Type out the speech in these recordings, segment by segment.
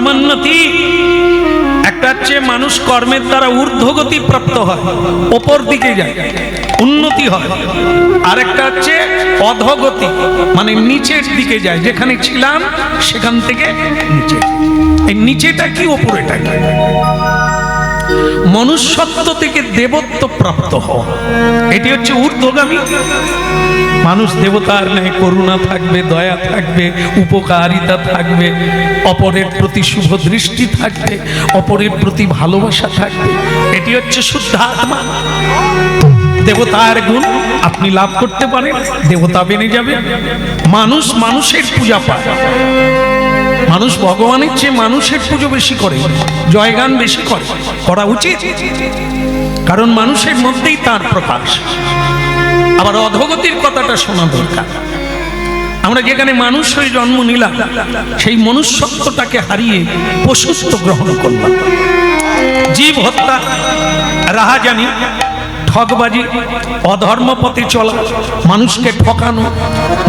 পরমান্নতি। একটা হচ্ছে মানুষ কর্মের দ্বারা ঊর্ধ্বগতি প্রাপ্ত হয়, ওপর দিকে যায়, উন্নতি হয়। আরেকটা হচ্ছে অধোগতি, মানে নিচের দিকে যায়, যেখানে ছিলাম সেখান থেকে নিচে। এই নিচেটা কি ওপরেটা কি? মনুষ্যত্ব থেকে দেবত্ব প্রাপ্ত হওয়া, এটি হচ্ছে ঊর্ধ্বগামী। মানুষ দেবতার ন্যায় করুণা থাকবে, দয়া থাকবে, উপকারিতা থাকবে, অপরের প্রতি শুভ দৃষ্টি থাকবে, অপরের প্রতি ভালোবাসা থাকবে। এটি হচ্ছে শুদ্ধ আত্মা। দেবতার গুণ আপনি লাভ করতে পারেন, দেবতা বেনে যাবে। মানুষ মানুষের পূজা পায়, মানুষ ভগবানের চেয়ে মানুষের পুজো বেশি করে, জয়গান বেশি করে, করা উচিত, কারণ মানুষের মধ্যেই তার প্রকাশ। আবার অধোগতির কথাটা শোনা দরকার। আমরা যেখানে মানুষ হয়ে জন্ম নিলাম, সেই মনুষ্যত্বটাকে হারিয়ে পশুত্ব গ্রহণ করলাম। জীব হত্যা, রাহাজানি, ঠকবাজি, অধর্ম পথে চলা, মানুষকে ঠকানো,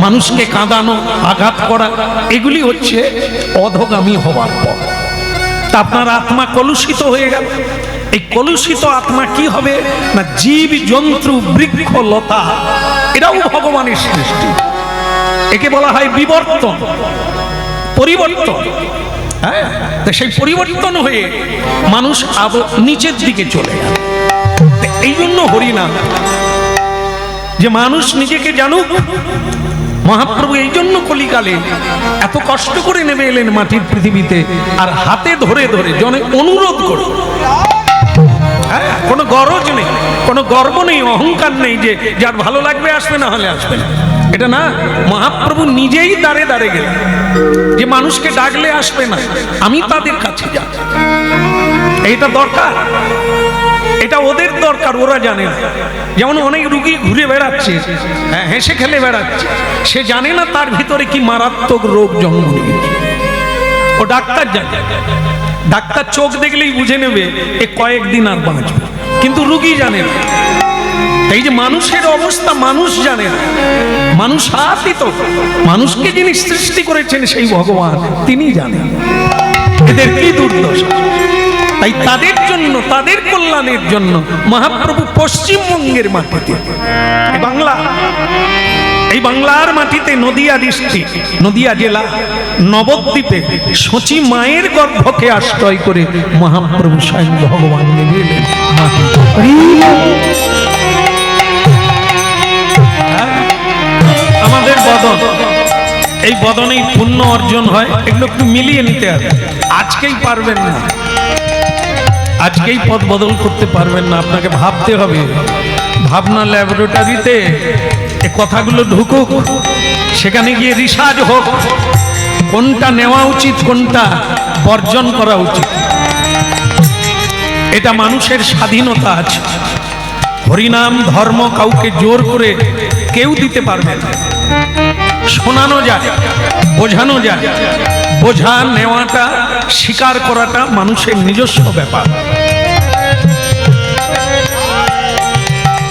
মানুষকে কাঁদানো, আঘাত করা, এগুলি হচ্ছে অধোগামী হওয়ার পর। তা আপনার আত্মা কলুষিত হয়ে গেল। এই কলুষিত আত্মা কি হবে না, জীব জন্তু বৃক্ষ লতা এটাও ভগবানের সৃষ্টি। একে বলা হয় বিবর্তন, পরিবর্তন। হ্যাঁ, সেই পরিবর্তন হয়ে মানুষ নিচের দিকে চলে গেল। এই জন্য হরিনাম, যে মানুষ নিজেকে জানুক। মহাপ্রভু এই জন্য কলিকালে এত কষ্ট করে নেমে এলেন মাটির পৃথিবীতে, আর হাতে ধরে ধরে জনে অনুরোধ করে। হ্যাঁ, কোনো গরজ নেই, কোনো গর্ব নেই, অহংকার নেই যে যার ভালো লাগবে আসবে, না হলে আসবে না, এটা না। মহাপ্রভু নিজেই দাঁড়ে দাঁড়ে গেলেন যে মানুষকে ডাকলে আসবে না, আমি তাদের কাছে যাব। এইটা দরকার, এটা ওদের দরকার, ওরা জানে না। যেমন অনেক রুগী ঘুরে বেড়াচ্ছে, হেসে খেলে বেড়াচ্ছে, সে জানে না তার ভিতরে কি মারাত্মক রোগ জন্ম নিয়েছে। ও ডাক্তার জানে, ডাক্তার চোখ দেখলেই বুঝে নেবে এ কয়েকদিন আর বাঁচবে, কিন্তু রুগী জানে না। এই যে মানুষের অবস্থা মানুষ জানে না, মানুষ আতীত, মানুষকে যিনি সৃষ্টি করেছেন সেই ভগবান তিনি জানেন এদের কি দুর্দশা। তাই তাদের জন্য, তাদের কল্যাণের জন্য মহাপ্রভু পশ্চিমবঙ্গের মাটিতে, বাংলা, এই বাংলার মাটিতে নদিয়া ডিস্ট্রিক্ট, নদিয়া জেলা, নবদ্বীপে সচি মায়ের গর্ভকে আশ্রয় করে মহাপ্রভু স্বয়ং ভগবান গেলেন। আমাদের বদন, এই বদনেই পুণ্য অর্জন হয়, এগুলো একটু মিলিয়ে নিতে হবে। আজকেই পারবেন না, আজকেই পথ বদল করতে পারবেন না, আপনাকে ভাবতে হবে। ভাবনা ল্যাবরেটরিতে এ কথাগুলো ঢুকুক, সেখানে গিয়ে রিসার্চ হোক, কোনটা নেওয়া উচিত, কোনটা বর্জন করা উচিত। এটা মানুষের স্বাধীনতা আছে। হরিনাম ধর্ম কাউকে জোর করে কেউ দিতে পারবে না। শোনানো যায়, বোঝানো যায়, বোঝা নেওয়াটা, স্বীকার করাটা মানুষের নিজস্ব ব্যাপার।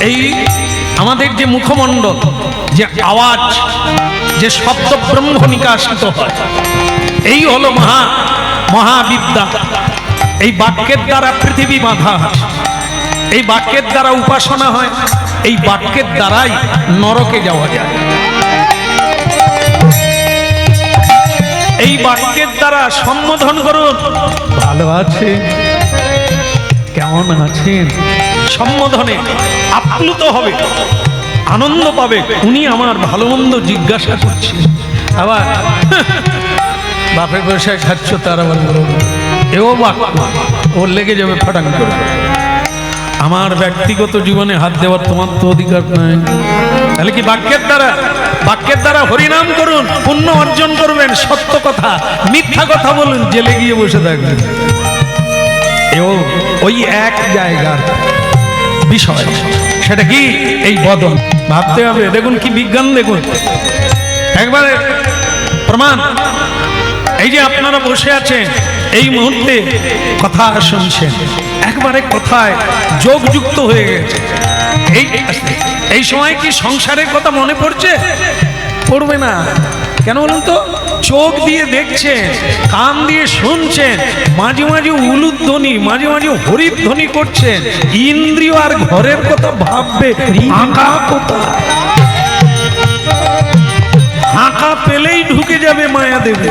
এই আমাদের যে মুখমণ্ডল, যে আওয়াজ, যে শব্দ ব্রহ্ম নিকাশিত হয়, এই হলো মহাবিদ্যা। এই বাক্যের দ্বারা পৃথিবী বাঁধা আছে, এই বাক্যের দ্বারা উপাসনা হয়, এই বাক্যের দ্বারাই নরকে যাওয়া যায়। এই বাক্যের দ্বারা সম্বোধন করুন, ভালো আছে, কেমন আছেন, সম্বোধনে আপ্লুত হবে, আনন্দ পাবে, উনি আমার ভালো মন্দ জিজ্ঞাসা করছেন। আবার বাপের পয়সায় খাচ্ছ, তার আবার এও বাক্য, ওর লেগে যাবে ফাটাং করে। আমার ব্যক্তিগত জীবনে হাত দেওয়ার তোমার তো অধিকার নাই। তাহলে কি বাক্যের দ্বারা হরিনাম করুন, পুণ্য অর্জন করবেন। সত্য কথা, মিথ্যা কথা বলুন, জেলে গিয়ে বসে থাকবেন। এও ওই এক জায়গার বিষয়, সেটা কি এই বদন। ভাবতে হবে, দেখুন কি বিজ্ঞান, দেখুন একবারে প্রমাণ। এই যে আপনারা বসে আছেন, এই মুহূর্তে কথা শুনছেন, একবারে কথায় যোগ যুক্ত হয়ে গেছে। এই সময় কি সংসারের কথা মনে পড়ছে? পড়বে না, কেন বলুন তো? চোখ দিয়ে দেখছেন, কান দিয়ে শুনছেন, মাঝে মাঝে উলুধ্বনি, মাঝে মাঝে হরিধ্বনি করছেন, ইন্দ্রিয় আর ঘরের কথা ভাববে, ফাঁকা কোথায়? ফাঁকা পেলেই ঢুকে যাবে মায়া দেবে।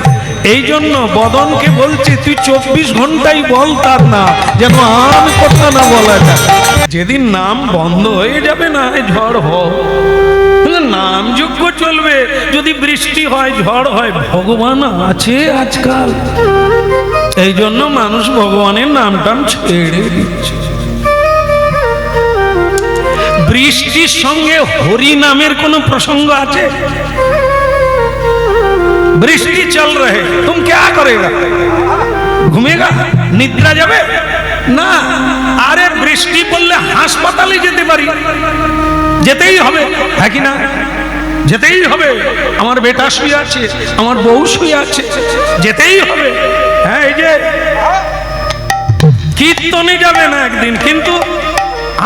এই জন্য বদনকে বলছে তুই 24 ঘন্টাই বল তার নাম, যেন আর কথা না বলা যায়। যেদিন নাম বন্ধ হয়ে যাবে না ঝড় হোক, নাম যজ্ঞ চলবে। যদি বৃষ্টি হয়, ঝড় হয়, ভগবান আছে আজকাল। এই জন্য মানুষ ভগবানের নামটাম ছেড়ে দিচ্ছে। বৃষ্টির সঙ্গে হরি নামের কোন প্রসঙ্গ আছে? বৃষ্টি চল रहे तुम क्या करेगा? ঘুমেগা? নিদ্রা যাবে না। আরে বৃষ্টি পড়লে হাসপাতালে যেতে পারি, যেতেই হবে, হ্যাঁ কি না? যেতেই হবে। আমার বেটা শুয়ে আছে, আমার বউ শুয়ে আছে, যেতেই হবে। হ্যাঁ, এই যে কীর্তনে যাবে না একদিন, কিন্তু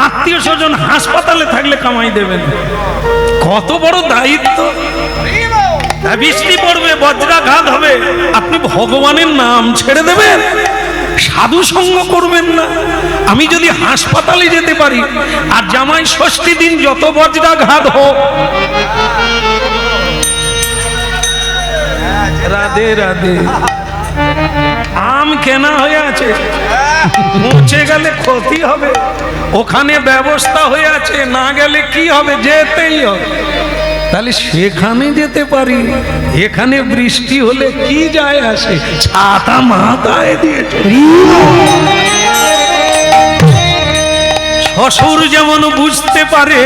আত্মীয় স্বজন হাসপাতালে থাকলে কামাই দেবেন। কত বড় দায়িত্ব। বৃষ্টি পড়বে, বজ্রাঘাত হবে, আপনি ভগবানের নাম ছেড়ে দেবেন? সাধু সঙ্গ করবেন না? আমি যদি হাসপাতালে যেতে পারি, আর জামাই ষষ্ঠী দিন যত বজ্রাঘাত হোক, রাধে রাধে, আম কেনা হয়ে আছে, পৌঁছে গেলে ক্ষতি হবে, ওখানে ব্যবস্থা হয়ে আছে, না গেলে কি হবে? যেতেই হবে। তাহলে সেখানে যেতে পারি, এখানে বৃষ্টি হলে কি যায় আসে? ছাতা মাথায় দিয়েছে। শ্বশুর যেমন বুঝতে পারে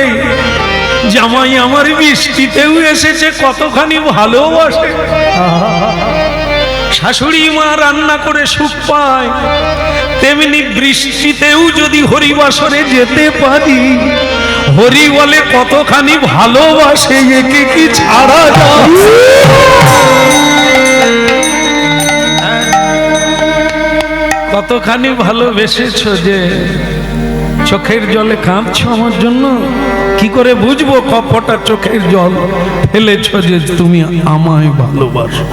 জামাই আমার বৃষ্টিতেও এসেছে, কতখানি ভালোবাসে, শাশুড়ি মা রান্না করে সুখ পায়, তেমনি বৃষ্টিতেও যদি হরিবাসরে যেতে পারি, হরি বলে কতখানি ভালোবাসে, একে কি ছাড়া যায়? কতখানি ভালোবেসেছ যে চোখের জলে কাঁদছ আমার জন্য। কি করে বুঝবো কপটা চোখের জল ফেলেছ যে তুমি আমায় ভালোবাসো?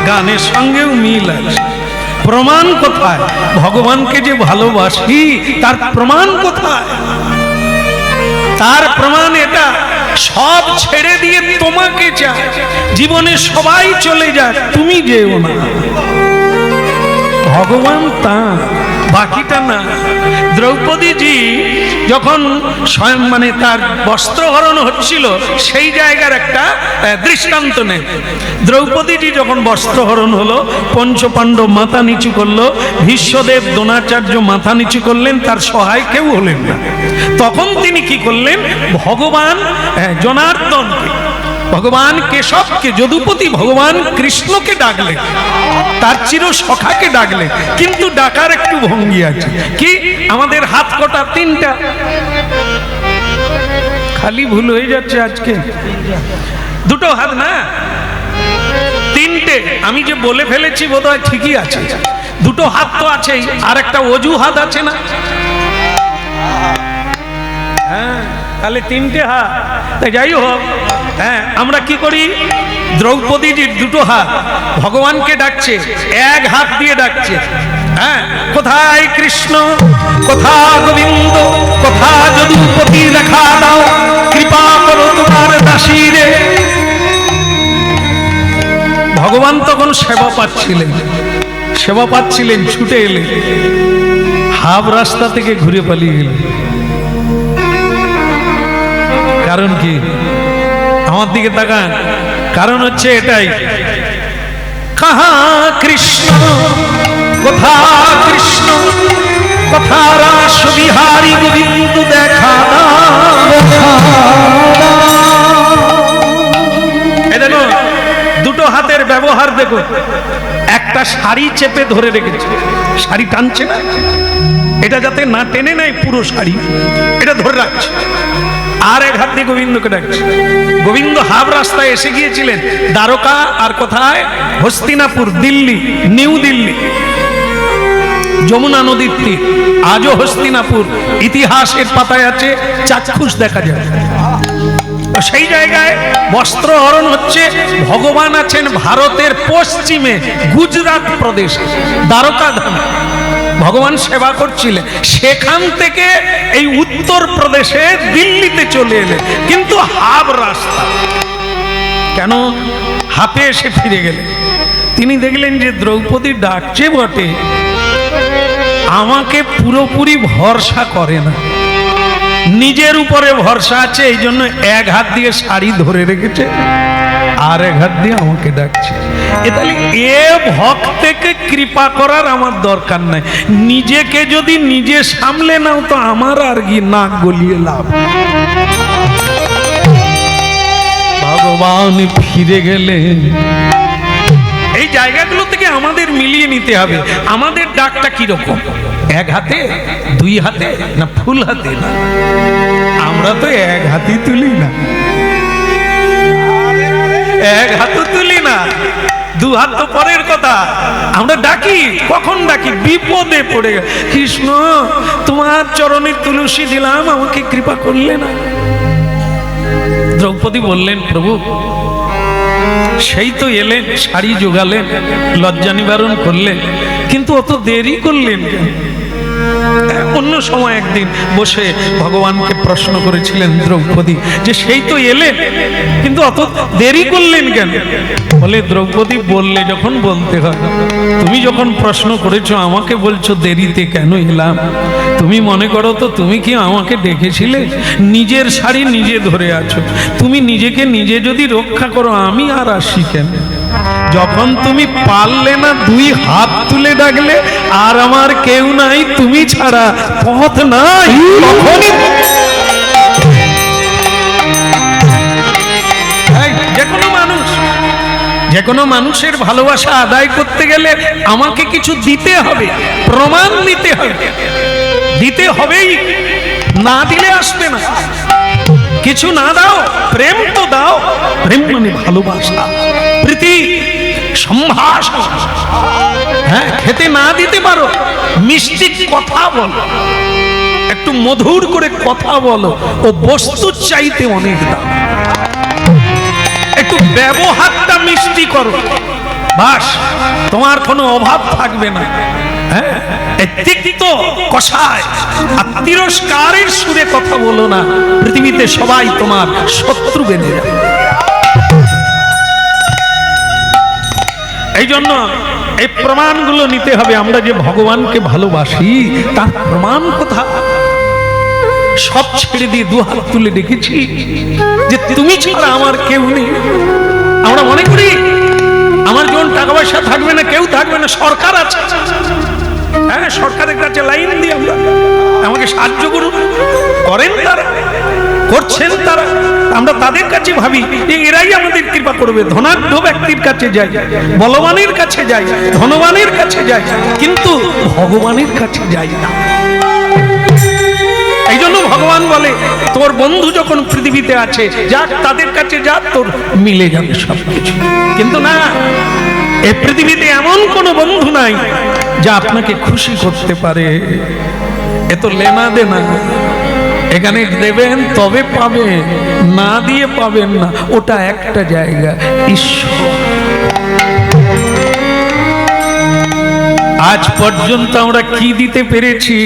গানের সঙ্গেও মিল আছে। প্রমাণ কোথায়? ভগবানকে যে ভালোবাসি তার প্রমাণ কোথায়? তার প্রমাণ এটা, সব ছেড়ে দিয়ে তোমাকে চায়, জীবনে সবাই চলে যায়, তুমি যেও না। ভগবান তা, বাকিটা না। দ্রৌপদীজি যখন স্বয়ং মানে তার বস্ত্রহরণ হচ্ছিল, সেই জায়গার একটা দৃষ্টান্ত নেই। দ্রৌপদীজি যখন বস্ত্রহরণ হলো, পঞ্চপাণ্ডব মাথা নিচু করলো, ভীষ্মদেব দ্রোণাচার্য মাথা নিচু করলেন, তার সহায় কেউ হলেন না। তখন তিনি কি করলেন? ভগবান জনার্দনকে, ভগবান কেশবকে, যদুপতি ভগবান কৃষ্ণকে ডাকলেন, তার চির সখাকে ডাকলেন। কিন্তু ডাকার একটু ভঙ্গি আছে। কি? আমাদের হাত কটা? 3টা। খালি ভুল হয়ে যাচ্ছে আজকে। 2টো হাত না, 3টে। আমি যে বলে ফেলেছি বোধহয় ঠিকই আছে। 2টো হাত তো আছেই, আর একটা অজু হাত আছে না? হ্যাঁ, তাহলে 3টে হাত। তাই যাই হোক, হ্যাঁ, আমরা কি করি? দ্রৌপদীজির 2টো হাত ভগবানকে ডাকছে, এক হাত দিয়ে ডাকছে। হ্যাঁ, কোথায় কৃষ্ণ, কোথা গোবিন্দ, কোথা যদুপতি, দেখা দাও, কৃপা করো তোমার দাসীরে। ভগবান তখন সেবা পাচ্ছিলেন, ছুটে এলেন, হাফ রাস্তা থেকে ঘুরে পালিয়ে গেলেন। কারণ কি? আমার দিকে তাকান। কারণ হচ্ছে এটাই, কাহা কৃষ্ণ, কোথা কৃষ্ণ, কোথা রাস বিহারী গোবিন্দ, দেখা এই দেখো 2টো হাতের ব্যবহার দেখো। একটা শাড়ি চেপে ধরে রেখেছে, শাড়ি টানছে না, এটা যাতে না টেনে নেয় পুরো শাড়ি, এটা ধরে রাখছে। আর এক হাত দিয়ে গোবিন্দকে ডাকছে। গোবিন্দ হাফ রাস্তায় এসে গিয়েছিলেন, দ্বারকা আর কোথায়? হস্তিনাপুর, দিল্লি, নিউ দিল্লি, যমুনা নদীর তীর। আজও হস্তিনাপুর ইতিহাসের পাতায় আছে, চাক্ষুষ দেখা যায়। সেই জায়গায় বস্ত্র হরণ হচ্ছে। ভগবান আছেন ভারতের পশ্চিমে গুজরাট প্রদেশে দ্বারকা ধামে ভগবান সেবা করছিলেন। সেখান থেকে এই উত্তর প্রদেশে দিল্লিতে চলে এলেন, কিন্তু হাফ রাস্তা। কেন হাফে এসে ফিরে গেলেন? তিনি দেখলেন যে দ্রৌপদী ডাকছে বটে, আমাকে পুরোপুরি ভরসা করে না, নিজের উপরে ভরসা আছে, এই জন্য এক হাত দিয়ে শাড়ি ধরে রেখেছে আর এক হাত দিয়ে আমাকে ডাকছে। তাহলে এ ভক্তকে কৃপা করার আমার দরকার নাই, নিজেকে যদি নিজে সামলে নাও তো আমার আর কি নাক গলিয়ে লাভ। ভগবান ফিরে গেলেন। এই জায়গাগুলো থেকে আমাদের মিলিয়ে নিতে হবে আমাদের ডাকটা কিরকম, এক হাতে, দুই হাতে, না ফুল হাতে। না, আমরা তো এক হাতই তুলি না, এক হাতও তুলি না, দু হাত তো পরের কথা। আমরা ডাকি, কখন ডাকি? বিপদে পড়ে গেল, কৃষ্ণ তোমার চরণে তুলসী দিলাম, আমাকে কৃপা করলে না। দ্রৌপদী বললেন, প্রভু সেই তো এলেন, শাড়ি জোগালেন, লজ্জা নিবারণ করলেন, কিন্তু অত দেরি করলেন কেন? অন্য সময় একদিন বসে ভগবানকে প্রশ্ন করেছিলেন দ্রৌপদী যে সেই তো এলেন, কিন্তু অত দেরি করলেন কেন? বলে, দ্রৌপদী বললে যখন বলতে হয়, তুমি যখন প্রশ্ন করেছো আমাকে বলছো দেরিতে কেন এলাম, তুমি মনে করো তো তুমি কি আমাকে ডেকেছিলে? নিজের শাড়ি নিজে ধরে আছো, তুমি নিজেকে নিজে যদি রক্ষা করো আমি আর আসি কেন? যখন তুমি পারলে না দুই হাত তুলে ডাকলে আর আমার কেউ নাই তুমি ছাড়া, পথ নাই, তখনই যে কোনো মানুষের ভালোবাসা আদায় করতে গেলে আমাকে কিছু দিতে হবে, প্রমাণ দিতে হবে, দিতে হবেই, না দিলে আসবে না। কিছু না দাও, প্রেম তো দাও। প্রেম মানে ভালোবাসা, প্রীতি, সম্ভাষণ। হ্যাঁ, খেতে না দিতে পারো, মিষ্টি কথা বলো, একটু মধুর করে কথা বলো, ও বস্তু চাইতে অনেক দাম। একটু ব্যবহারটা মিষ্টি করো, বাস তোমার কোনো অভাব থাকবে না। হ্যাঁ, তিক্ত কষায় আর তিরস্কারের সুরে কথা বলো না, পৃথিবীতে সবাই তোমার শত্রু বেঁধে যাবে। এই জন্য এই প্রমাণগুলো নিতে হবে। আমরা যে ভগবানকে ভালোবাসি তার প্রমাণ কোথায়? সব ছেড়ে দিয়ে দু হাত তুলে ডেকেছি যে তুমি ছাড়া আমার কেউ নেই। আমরা মনে করি আমার যখন টাকা পয়সা থাকবে না, কেউ থাকবে না, সরকার আছে। হ্যাঁ, সরকারের কাছে লাইন দিই আমরা, আমাকে সাহায্য করুন, করেন তারা, করছেন তারা। আমরা তাদের কাছে ভাবি যে এরাই আমাদের কৃপা করবে। ধনাঢ্য ব্যক্তির কাছে যাই, বলবানের কাছে যাই, ধনবানের কাছে যাই, কিন্তু ভগবানের কাছে যাই না। এই জন্য ভগবান বলে তোর বন্ধু যখন পৃথিবীতে আছে, যাক তাদের কাছে যা, তোর মিলে যাবে সবকিছু। কিন্তু না, এই পৃথিবীতে এমন কোনো বন্ধু নাই যা আপনাকে খুশি করতে পারে। এ তো লেনা দেনা, এখানে দেবেন তবে পাবেন, না দিয়ে পাবেন না। ওটা একটা জায়গা, ঈশ্বর। আজ পর্যন্ত আমরা কি দিতে পেরেছি?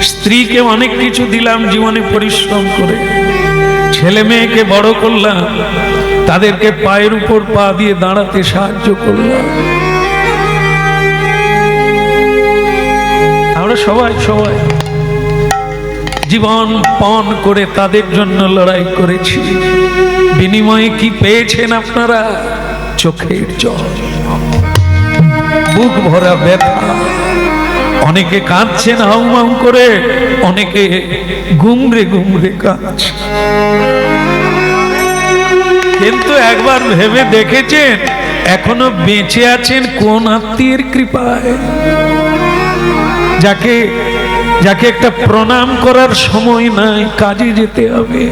স্ত্রীকে অনেক কিছু দিলাম জীবনে পরিশ্রম করে, ছেলে মেয়েকে বড় করলাম, তাদেরকে পায়ের উপর পা দিয়ে দাঁড়াতে সাহায্য করলাম। আমরা সবাই জীবন পণ করে তাদের জন্য লড়াই করেছি। বিনিময়ে কি পেয়েছেন আপনারা? চোখের জল, বুক ভরা ব্যথা। অনেকে কাঁদছেন হাউমাউ করে, অনেকে গুমরে গুমরে কাঁদছে। কিন্তু একবার ভেবে দেখেছেন এখনো বেঁচে আছেন কোন আত্মীয়ের কৃপায়? যাকে একটা প্রণাম করার সময় নাই, কাজে যেতে হবে।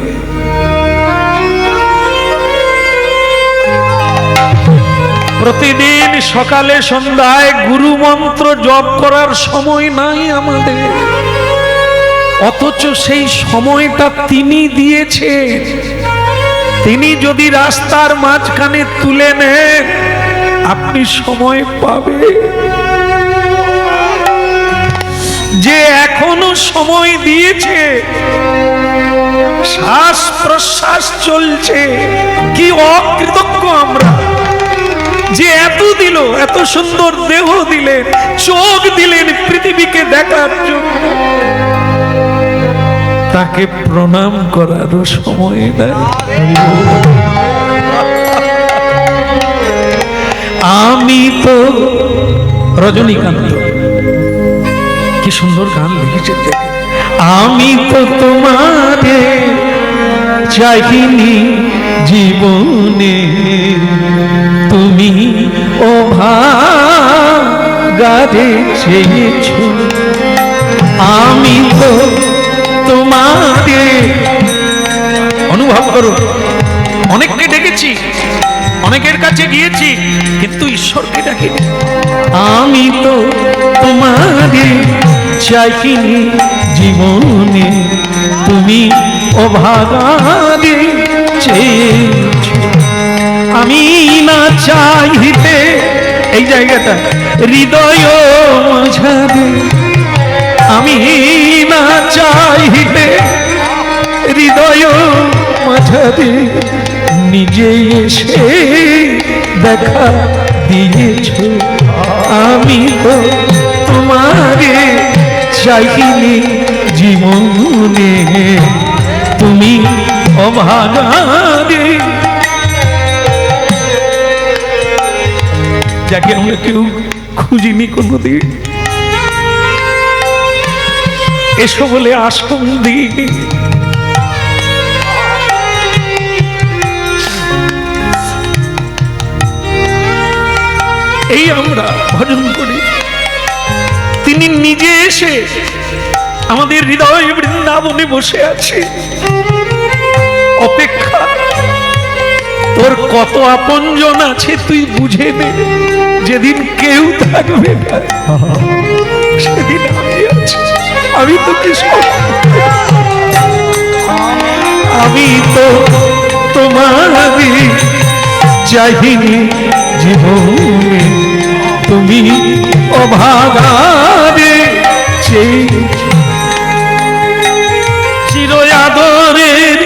প্রতিদিন সকালে সন্ধ্যায় গুরু মন্ত্র জপ করার সময় নাই আমাদের, অথচ সেই সময়টা তিনি দিয়েছে। তিনি যদি রাস্তার মাঝখানে তুলে নেন, আপনি সময় পাবে যে এখনো সময় দিয়েছে, শ্বাস প্রশ্বাস চলছে। কি অকৃতজ্ঞ আমরা যে এত দিল, এত সুন্দর দেহ দিলেন, চোখ দিলেন পৃথিবীকে দেখার জন্য, তাকে প্রণাম করারও সময় নেই। আমি তো রজনীকান্ত কি সুন্দর গান লিখেছে, আমি তো তোমারে চাইনি জীবনে, তুমি ও ভাগারে চেয়েছো। আমি তো তোমারে, অনুভব করো, অনেককে ডেকেছি, অনেকের কাছে গিয়েছি, কিন্তু ঈশ্বরকে ডাকিনি। আমি তো তোমারে চাইনি জীবনে, তুমি অভাগারে চেয়েছো। আমি না চাইতে, এই জায়গাটা হৃদয় মাঝারে, আমি না চাইতে হৃদয় মাঝারে নিজে এসে দেখা দিয়েছো। আমি তো তোমারে চাইনি জীবনে, তুমি অভাগারে। যাকে আমরা কেউ খুঁজিনি কোনোদিন, এসো বলে আসন দিইনি, এই আমরা ভজন করি। তিনি নিজে এসে আমাদের হৃদয় বৃন্দাবনে বসে আছে, অপেক্ষা। তোর কত আপনজন আছে তুই বুঝে নে, যেদিন কেউ থাকবে না সেদিন আমি আছি। আমি তো আমি তো তোমারে চাইনি জীবনে, তুমি অভাগারে চেয়েছো। চির আদরের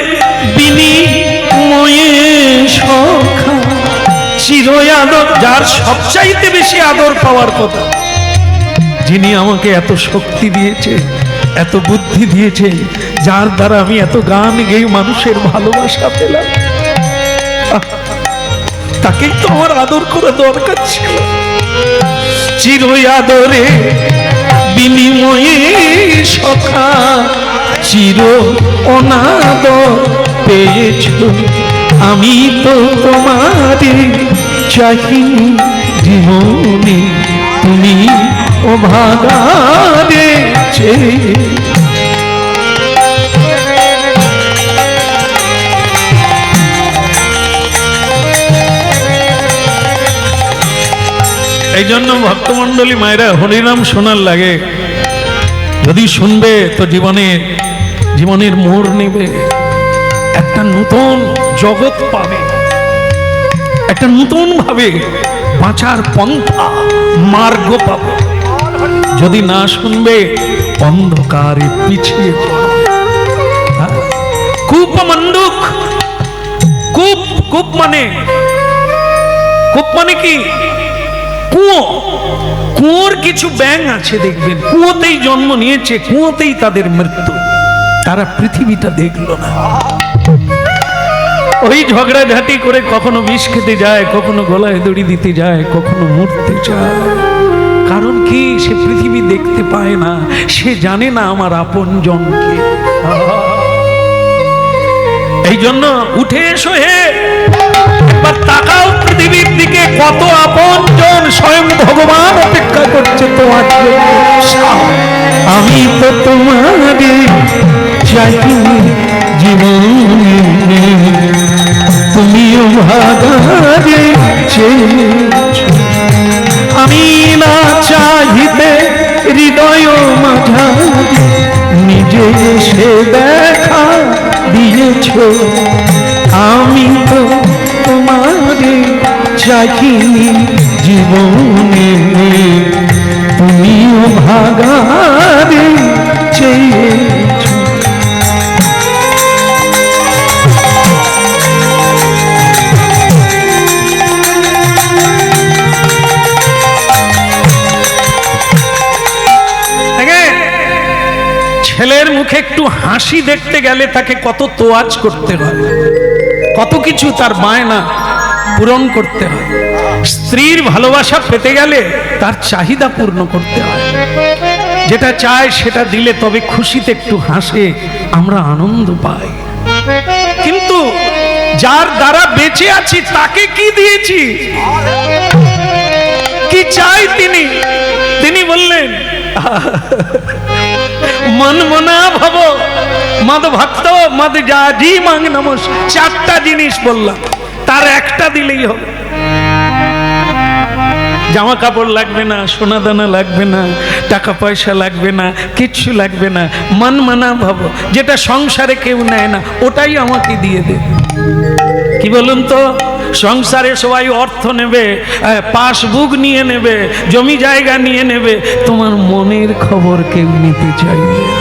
বিনিময়ে সখা, চির আদর, যার সবচাইতে বেশি আদর পাওয়ার কথা, যিনি আমাকে এত শক্তি দিয়েছে, এত বুদ্ধি দিয়েছে, যার দ্বারা আমি এত গান গেয়ে মানুষের ভালোবাসা পেলাম, তাকেই তো আমার আদর করা দরকার ছিল। চির আদরে বিনিময়ে সখা, চির অনাদর পেয়েছো। আমি তো তোমারে চাইনি জীবনে, তুমি অভাগারে চেয়েছো। এই জন্য ভক্তমণ্ডলী মায়েরা হরিনাম শোনার লাগে, যদি শুনবে তো জীবনের মোড় নেবে, একটা নতুন জগৎ পাবে, একটা নতুন ভাবে বাঁচার পন্থা মার্গ পাবে। যদি না শুনবে অন্ধকারে পিছিয়ে কূপ মন্ডুক, কূপ মানে কি? কুয়ো। কুয়োর কিছু ব্যাঙ আছে দেখবেন, কুয়োতেই জন্ম নিয়েছে, কুয়োতেই তাদের মৃত্যু, তারা পৃথিবীটা দেখলো না। ওই ঝগড়াঝাটি করে কখনো বিষ খেতে যায়, কখনো গলায় দড়ি দিতে যায়, কখনো মরতে যায়। কারণ কি? সে পৃথিবী দেখতে পায় না, সে জানে না আমার আপন জনকে। এই জন্য উঠে এসো হে, একবার তাকাও পৃথিবীর দিকে, কত আপন জন স্বয়ং ভগবান অপেক্ষা করছে তোমার জন্য। আমি তো তোমারে চাইনি জীবনে, তুমিও ভাগারে চেয়েছো। আমি না চাইতে হৃদয় মাঝারে নিজে সে দেখা দিয়েছো। আমি তো তোমারে চাইনি জীবনে, তুমিও ভাগারে চেয়েছ। ছেলের মুখে একটু হাসি দেখতে গেলে তাকে কত তোয়াজ করতে হয়, কত কিছু তার বায়না পূরণ করতে হয়। স্ত্রীর ভালোবাসা পেতে গেলে তার চাহিদা পূর্ণ করতে হয়। যেটা চায় সেটা দিলে তবে খুশিতে একটু হাসে, আমরা আনন্দ পাই। কিন্তু যার দ্বারা বেঁচে আছি তাকে কি দিয়েছি, কি চাই তিনি বললেন মন মনা ভব মদ ভক্ত মদ জাজি মাং নমস। চারটা জিনিস বললাম, তার একটা দিলেই হবে। জামা কাপড় লাগবে না, সোনা দানা লাগবে না, টাকা পয়সা লাগবে না, কিচ্ছু লাগবে না। মন মানা ভব, যেটা সংসারে কেউ নেয় না ওটাই আমাকে দিয়ে দে। কি বলুন তো, সংসারে সবাই অর্থ নেবে, পাসবুক নিয়ে নেবে, জমি জায়গা নিয়ে নেবে, তোমার মনের খবর কেউ নিতে চাইবে না।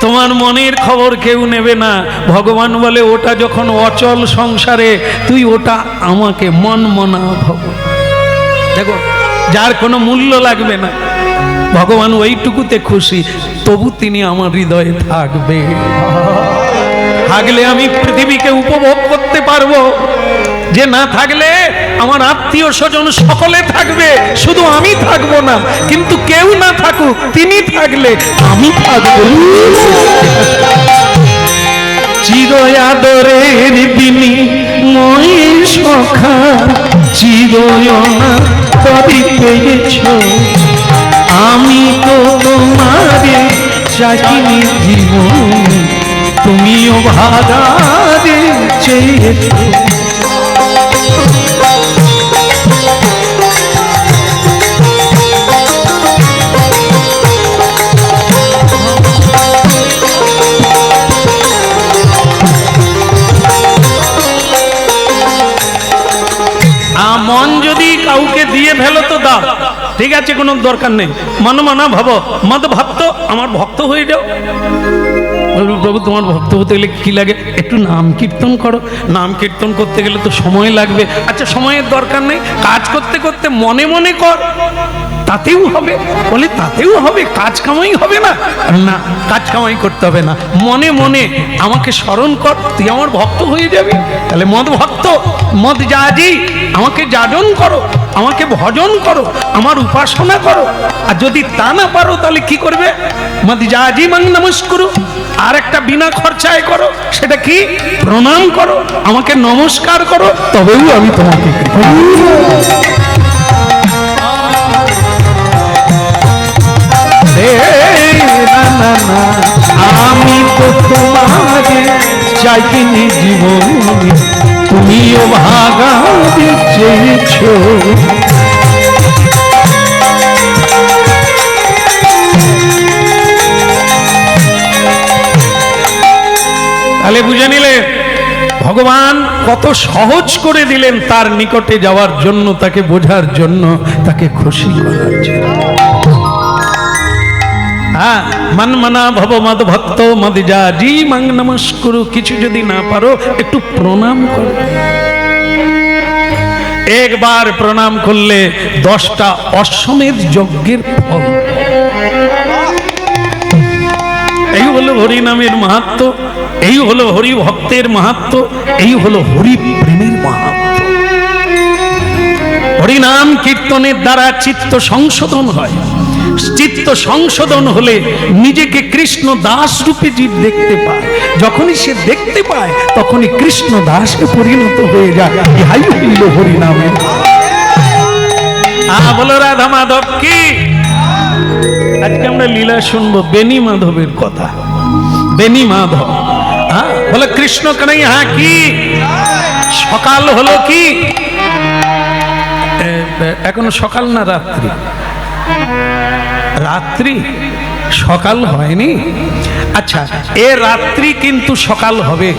তোমার মনের খবর কেউ নেবে না। ভগবান বলে ওটা যখন অচল সংসারে, তুই ওটা আমাকে মন মনা ভব। দেখো, যার কোনো মূল্য লাগবে না, ভগবান ওইটুকুতে খুশি, তবু তিনি আমার হৃদয়ে থাকবে। থাকলে আমি পৃথিবীকে উপভোগ করতে পারবো, যে না থাকলে আমার আত্মীয় স্বজন সকলে থাকবে, শুধু আমি থাকবো না। কিন্তু কেউ না থাকুক, তিনি থাকলে আমি থাকবো। চির আদরের বিনিময় সখা চিরয়না তবে পেয়েছ, আমি তো তোমারে চাইনি জীবনে, তুমিও ভাগারে চেয়েছ। মন যদি কাউকে দিয়ে ফেলো তো দাও, ঠিক আছে, কোনো দরকার নেই। মন মানা ভাব মদ ভক্ত, আমার ভক্ত হয়ে যাও। প্রভু তোমার ভক্ত হতে গেলে কি লাগে, একটু নাম কীর্তন করো। নাম কীর্তন করতে গেলে তো সময় লাগবে। আচ্ছা, সময়ের দরকার নেই, কাজ করতে করতে মনে মনে কর, তাতেও হবে। বলে তাতেও হবে, কাজ কামাই হবে না? না, কাজ কামাই করতে হবে না, মনে মনে আমাকে স্মরণ কর, তুই আমার ভক্ত হয়ে যাবি। তাহলে মদ ভক্ত মদ জাজি, আমাকে যাজন করো, আমাকে ভজন করো, আমার উপাসনা করো। আর যদি তা না পারো তাহলে কি করবে? মদ জাজি মাং নমস্কুরু, আর একটা বিনা খরচায় করো। সেটা কি? প্রণাম করো, আমাকে নমস্কার করো, তবেও আমি তোমাকে আমি তো তোমাকে চাইনি জীবনে, তুমিও ভাগারে চেয়েছ। তাহলে বুঝে নিলে ভগবান কত সহজ করে দিলেন তার নিকটে যাওয়ার জন্য, তাকে বোঝার জন্য, তাকে খুশি করার জন্য। হ্যাঁ, মন মনা ভব মদ ভক্ত মদ জাজি মাং নমস্কুরু। কিছু যদি না পারো একটু প্রণাম করো। একবার প্রণাম করলে 10টা অশ্বমেধ যজ্ঞের ফল। এই হলো হরি নামের মাহাত্ম্য, এই হলো হরি ভক্তের মাহাত্ম্য, এই হলো হরি প্রেমের মাহাত্ম্য। হরি নাম কীর্তনের দ্বারা চিত্ত সংশোধন হয়। চিত্ত সংশোধন হলে নিজেকে কৃষ্ণ দাস রূপে জীব দেখতে পায়। যখনই সে দেখতে পায় তখনই কৃষ্ণ দাসে পরিণত হয়ে যায়। ইহাই হইল হরি নামের। বলো রাধা মাধব কি। আজকে আমরা লীলা শুনবো বেনি মাধবের কথা। বেনি মাধব, হ্যাঁ, বলে কৃষ্ণ কানাইয়া কি। সকাল হলো কি, এখনো সকাল না রাত্রি? রাত্রি। সকাল হয়নি। আচ্ছা, এ রাত্রি কিন্তু সকাল হবে,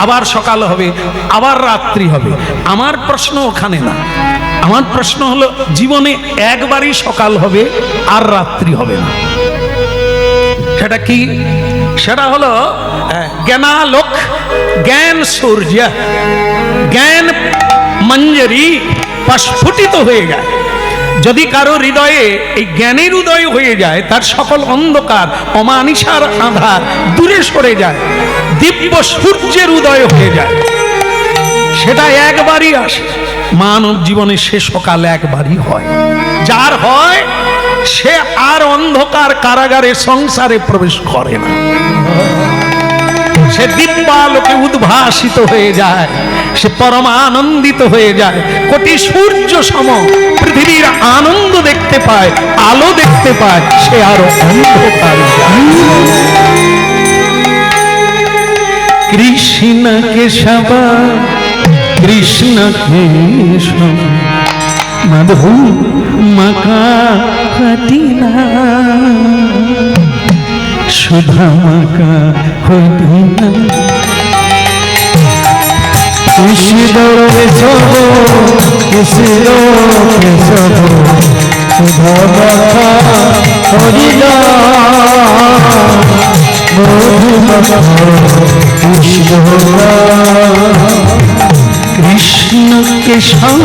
আবার সকাল হবে, আবার রাত্রি হবে। আমার প্রশ্ন ওখানে না, আমার প্রশ্ন হলো জীবনে একবারই সকাল হবে আর রাত্রি হবে না, সেটা কি? সেটা হলো জ্ঞানালোক, জ্ঞান সূর্য, জ্ঞান মঞ্জরি প্রস্ফুটিত হয়ে যায়। যদি কারো হৃদয়ে এই জ্ঞানের উদয় হয়ে যায়, তার সকল অন্ধকার অমানিসার আঁধার দূরে সরে যায়, দিব্য সূর্যের উদয় হয়ে যায়। সেটা একবারই আসে মানব জীবনে, সে সকাল একবারই হয়। যার হয় সে আর অন্ধকার কারাগারে সংসারে প্রবেশ করে না, সে দিব্যালোকে উদ্ভাসিত হয়ে যায়, সে পরমানন্দিত হয়ে যায়। কোটি সূর্য সম পৃথিবীর আনন্দ দেখতে পায়, আলো দেখতে পায়, সে আরো অন্ধকার যায়। কৃষ্ণ কেশব কৃষ্ণ কেশব মধু মকা হতিনা সুধা মকা হতিনা কৃষ্ণ কেশব কৃষ্ণ কেশব সুধা মকা হরিনা মধু মকা কৃষ্ণ কেশব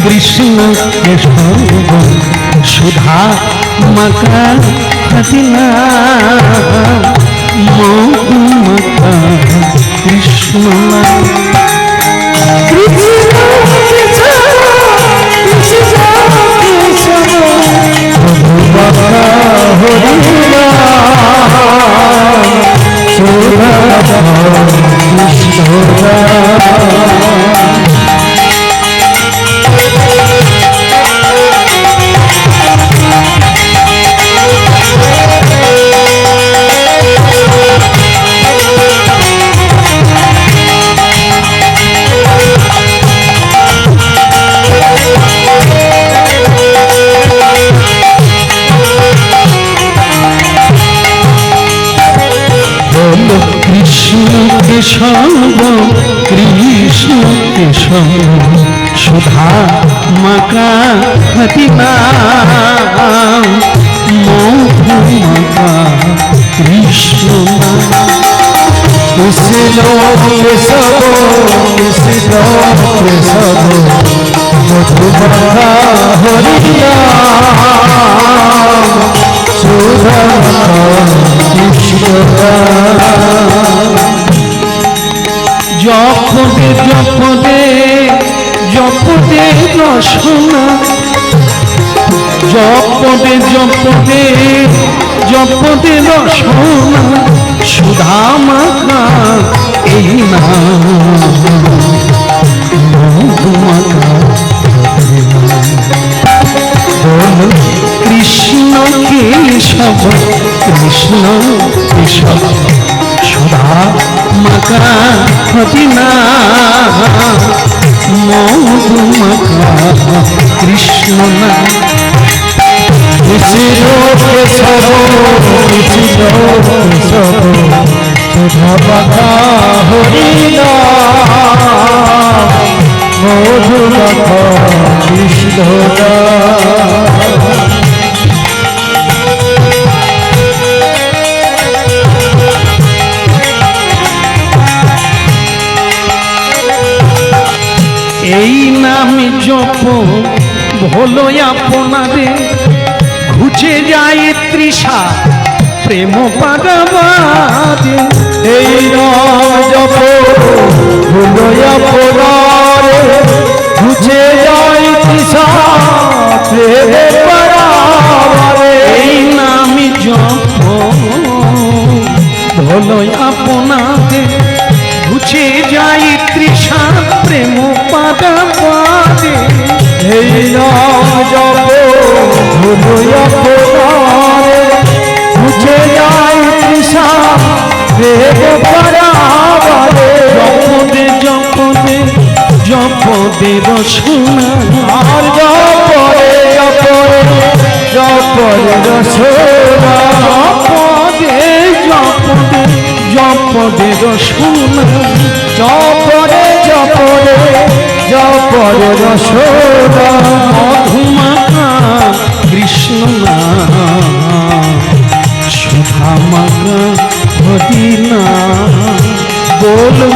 কৃষ্ণ কেশব সুধা মকা হতিনা মধু মকা কৃষ্ণ কৃষ্ণ কেশব কৃষ্ণ কেশব সুধা মকা হতিনা মধু মকা কৃষ্ণ কৃষ্ণ কেশব কৃষ্ণ কেশব মধু মকা হরিনা সুধা কৃষ্ণ জপদে জপদে জপদে রসনা জপদে জপদে জপদে রসনা সুধা মাখা এই নাম মধু মাখা কৃষ্ণ কেশব কৃষ্ণ কেশব সুধা মকা হতিনা মধু মকা কৃষ্ণ কৃষ্ণ কেশব কৃষ্ণ কেশব সুধা মকা হরিনা মধু মকা কৃষ্ণ এই নামে জপ ভোলো আপনারে ঘুচে যায় তৃষা প্রেম পাগাবাদে এই নাম জপ ভোলো আপনারে ঘুচে যায় তৃষা প্রেম পাগাবাদে এই নামে জপ ভোলো আপনারে ঘুচে যায় তৃষা প্রেম পাগাবাদে এই নাম জপ ভোলো আপনারে ঘুচে যায় তৃষা প্রেম পাগাবাদে জপদে জপদে জপদে রসনা আর জপদে জপদে জপদে রসনা পদের সোনা জপরে জপরে জপরে রসোদা মধুমাখা কৃষ্ণ নাম সুধা মাখা মদিনা বলো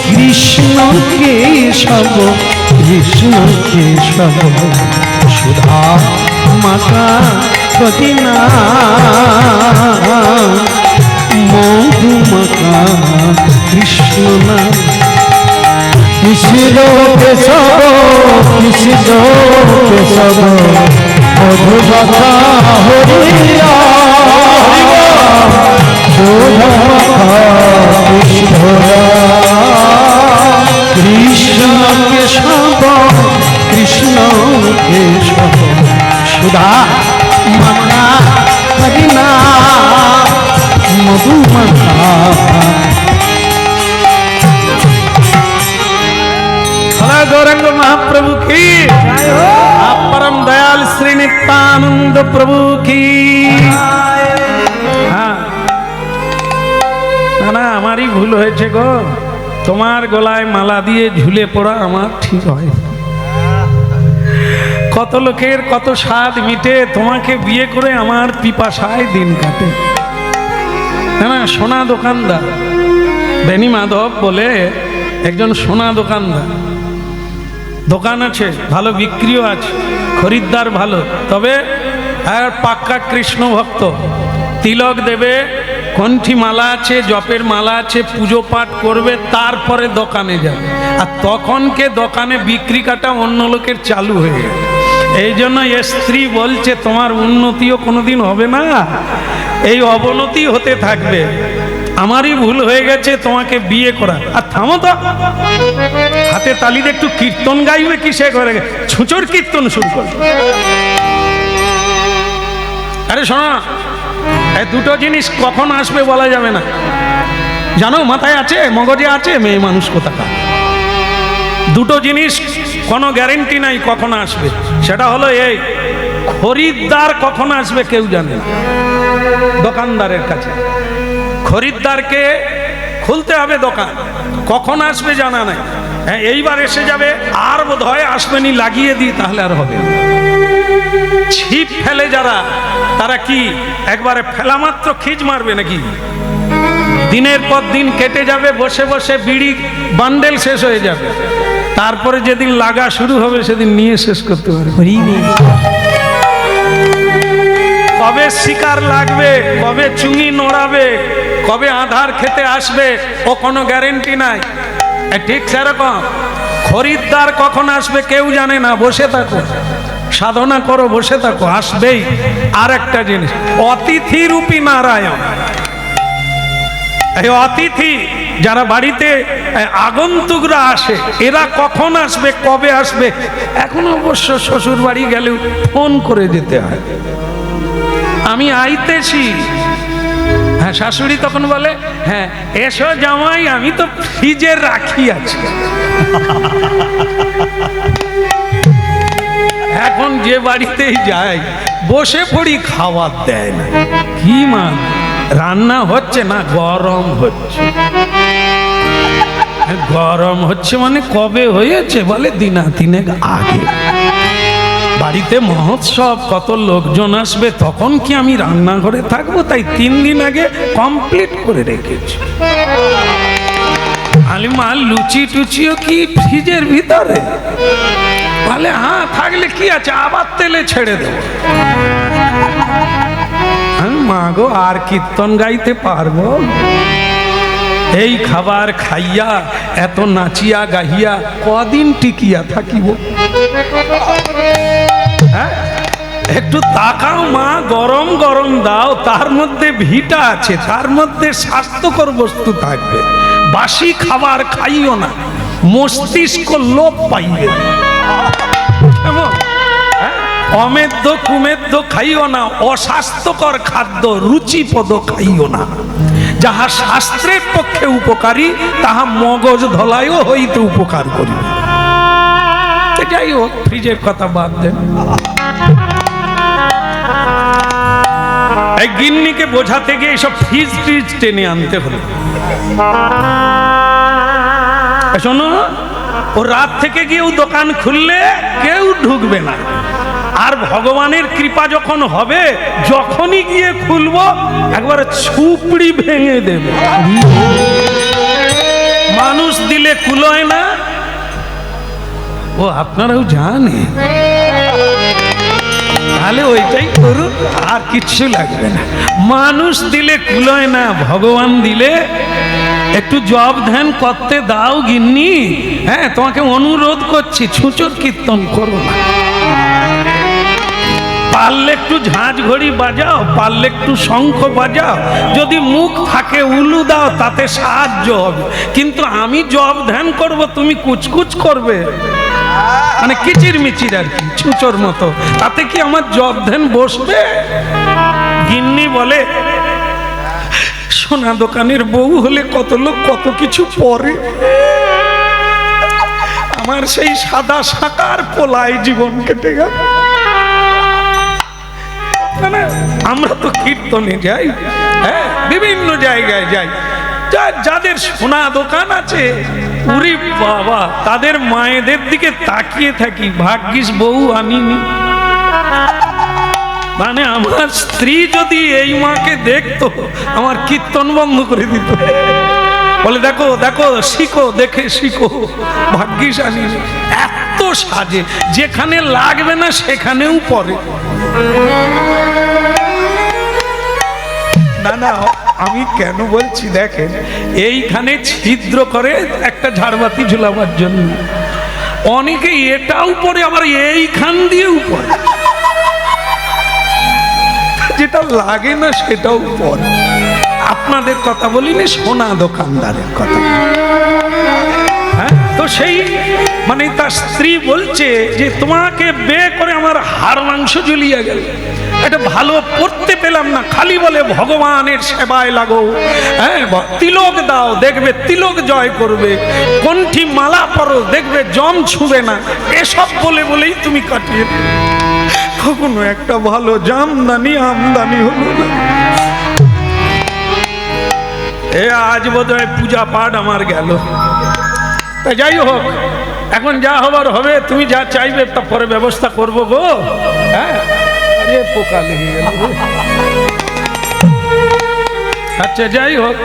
কৃষ্ণ কেশব কৃষ্ণ কেশব সুধা মাখা মদিনা মধুমাখা কৃষ্ণ নাম কৃষ্ণ কেশব কৃষ্ণ কেশব মধুমাখা হরিয়া কৃষ্ণ কেশব কৃষ্ণ কেশব সুধা মাখা মদিনা মধুমাখা गौरंग महाप्रभु की आप परम दयाल श्री नित्यानंद प्रभु की हाँ ना हमारी भूल হয়েছে গো তোমার গলায় মালা দিয়ে ঝুলে পড়া আমার ঠিক হয় কত লোকের কত স্বাদ মিটে তোমাকে বিয়ে করে আমার পিপাসায় দিন কাটে না সোনা দোকানদার বেনি মাধব বলে একজন সোনা দোকানদার দোকান আছে ভালো বিক্রিও আছে খরিদ্দার ভালো তবে আর পাক্কা কৃষ্ণ ভক্ত তিলক দেবে কণ্ঠী মালা আছে জপের মালা আছে পুজো পাঠ করবে তারপরে দোকানে যাবে আর তখনকে দোকানে বিক্রি কাটা অন্য লোকের চালু হয়ে গেছে এই জন্য স্ত্রী বলছে তোমার উন্নতিও কোনোদিন হবে না এই অবনতি হতে থাকবে আমারই ভুল হয়ে গেছে তোমাকে বিয়ে করা আর থামো তো হাতে তালিতে একটু কীর্তন গাইবে কিসে করে ছুঁচোর কীর্তন শুরু করবে আরে শোনো এই দুটো জিনিস কখন আসবে বলা যাবে না জানো মাথায় আছে মগজে আছে মেয়ে মানুষ কোথাকার দুটো জিনিস কোনো গ্যারেন্টি নাই কখন আসবে সেটা হলো এই খরিদ্দার কখন আসবে কেউ জানে না দোকানদারের কাছে খরিদ্দারকে খুলতে হবে দোকান কখন আসবে জানা নাই হ্যাঁ এইবার এসে যাবে আর বোধ হয় আসবেনি লাগিয়ে দিই তাহলে আর হবে ছিপ ফেলে যারা তারা কি একবারে ফেলা মাত্র খিচ মারবে নাকি দিনের পর দিন কেটে যাবে বসে বসে বিড়ি বান্ডেল শেষ হয়ে যাবে তারপরে যেদিন লাগা শুরু হবে সেদিন নিয়ে শেষ করতে পারবে কবে শিকার লাগবে কবে চুঙি নড়াবে কবে আধার খেতে আসবে ও কোনো গ্যারেন্টি নাই ঠিক সেরকম খরিদ্দার কখন আসবে কেউ জানে না বসে থাকো সাধনা করো বসে থাকো আসবেই আর একটা জিনিস অতিথি রূপী নারায়ণ এই অতিথি যারা বাড়িতে আগন্তুকরা আসে এরা কখন আসবে কবে আসবে এখন অবশ্য শ্বশুর বাড়ি গেলেও ফোন করে যেতে হয় আমি আইতেছি হ্যাঁ শাশুড়ি তখন বলে হ্যাঁ এসো জামাই আমি তো ফ্রিজে রাখি আছি এখন যে বাড়িতেই যাই বসে পড়ি খাবার দেয় না কি মান রান্না হচ্ছে না গরম হচ্ছে গরম হচ্ছে মানে কবে হয়েছে বলে দিনা তিনেক আগে বাড়িতে মহোৎসব কত লোকজন আসবে তখন কি আমি রান্নাঘরে থাকবো তাই 3 দিন আগে কমপ্লিট করে রেখেছি আলিমা লুচি টুচিও কি ফ্রিজের ভিতরে বলে হ্যাঁ থাকলে কি আছে আবার তেলে ছেড়ে দেবো মা গো আর কীর্তন গাইতে পারবো এই খাবার খাইয়া এত নাচিয়া গাহিয়া কদিন টিকিয়া থাকিব হ্যাঁ একটু তাকাও মা গরম গরম দাও তার মধ্যে ভিটা আছে তার মধ্যে স্বাস্থ্যকর বস্তু থাকবে বাসি খাবার খাইও না মস্তিষ্ক লোপ পাইবে অমেদ্য কুমেদ্য খাইও না অস্বাস্থ্যকর খাদ্য রুচিপদ খাইও না যাহা শাস্ত্রের পক্ষে উপকারী তাহা মগজ ধলায়ও হইতে উপকার করিবে যাই হোক ফ্রিজের কথা বাদ দেন এই গিন্নিকে বোঝাতে গিয়ে এইসব ফ্রিজ টেনে আনতে হলো। শোনো, ও রাত থেকে গিয়েও দোকান খুললে কেউ ঢুকবে না, আর ভগবানের কৃপা যখন হবে, যখনই গিয়ে খুলবো একবার ছুপড়ি ভেঙে দেবে। মানুষ দিলে কুলোয় না, ও আপনারাও জানে, তাহলে ওইটাই করুন, আর কিচ্ছু লাগবে না। মানুষ দিলে কুলোয় না, ভগবান দিলে একটু জব ধ্যান করতে দাও গিন্নি। হ্যাঁ, তোমাকে অনুরোধ করছি, ছুঁচোর কীর্তন করো না। পারলে একটু ঝাঁঝ ঘড়ি বাজাও, পারলে একটু শঙ্খ বাজাও, যদি মুখ থাকে উলু দাও, তাতে সাহায্য হবে। কিন্তু আমি জব ধ্যান করব, তুমি কুচকুচ করবে, মানে কিচির মিচির আর কি, ছুঁচোর মতো, তাতে কি আমার জব ধ্যান বসবে? গিন্নি বলে, সোনা দোকানের বউ হলে কত লোক কত কিছু পরে, আমার সেই সাদা শাকার পোলায় জীবন কেটে গেল। আমরা তো কীর্তনে যাই, হ্যাঁ, বিভিন্ন জায়গায় যাই, যাদের সোনা দোকান আছে, উরি বাবা, তাদের মায়েদের দিকে তাকিয়ে থাকি, ভাগ্যিস বউ আনিনি। মানে আমার স্ত্রী যদি এই মাকে দেখতো, আমার কীর্তন বন্ধ করে দিত, বলে দেখো দেখো, শিখো, দেখে শিখো, ভাগ্যিস আনিনি। এত সাজে, যেখানে লাগবে না সেখানেও পড়ে। না না, আমি কেন বলছি দেখেন, এইখানে ছিদ্র করে একটা ঝাড়বাতি ঝুলাবার জন্য, অনেকে এটাও পরে, আবার এইখান দিয়েও পরে, যেটা লাগে না সেটাও পরে। আপনাদের কথা বলিনি, সোনা দোকানদারের কথা। হ্যাঁ, তো সেই মানে তার স্ত্রী বলছে যে তোমাকে বিয়ে করে আমার হাড় মাংস জ্বলিয়ে গেল, এটা ভালো পড়তে পেলাম না, খালি বলে ভগবানের সেবায় লাগো, হ্যাঁ, তিলক দাও, দেখবে তিলক জয় করবে, কণ্ঠী মালা পরো, দেখবে জম ছুঁবে না, এসব বলে বলেই তুমি কাটিয়ে, কখনো একটা ভালো জামদানি আমদানি হলো না। এ আজ বোধহয় পূজা পাঠ আমার গেল। তা যাই হোক, এখন যা হবার হবে, তুমি যা চাইবে তা পরে ব্যবস্থা করবো গো। হ্যাঁ, আরে পোকা লেগে গেল। আচ্ছা যাই হোক,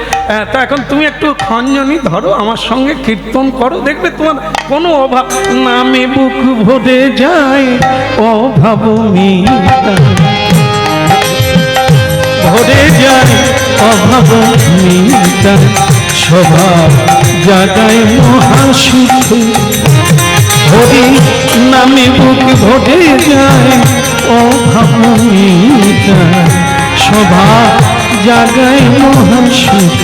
তা এখন তুমি একটু খঞ্জনি ধরো, আমার সঙ্গে কীর্তন করো, দেখবে তোমার কোনো অভাব নামে বুক ভরে যায়, অভাব ভরে যায়, অভাব স্বভাব জাগায় মহাসুখ, হরি নামে বুক ভরে যায়, অভাব স্বভাব জাগায় মহাসুখ।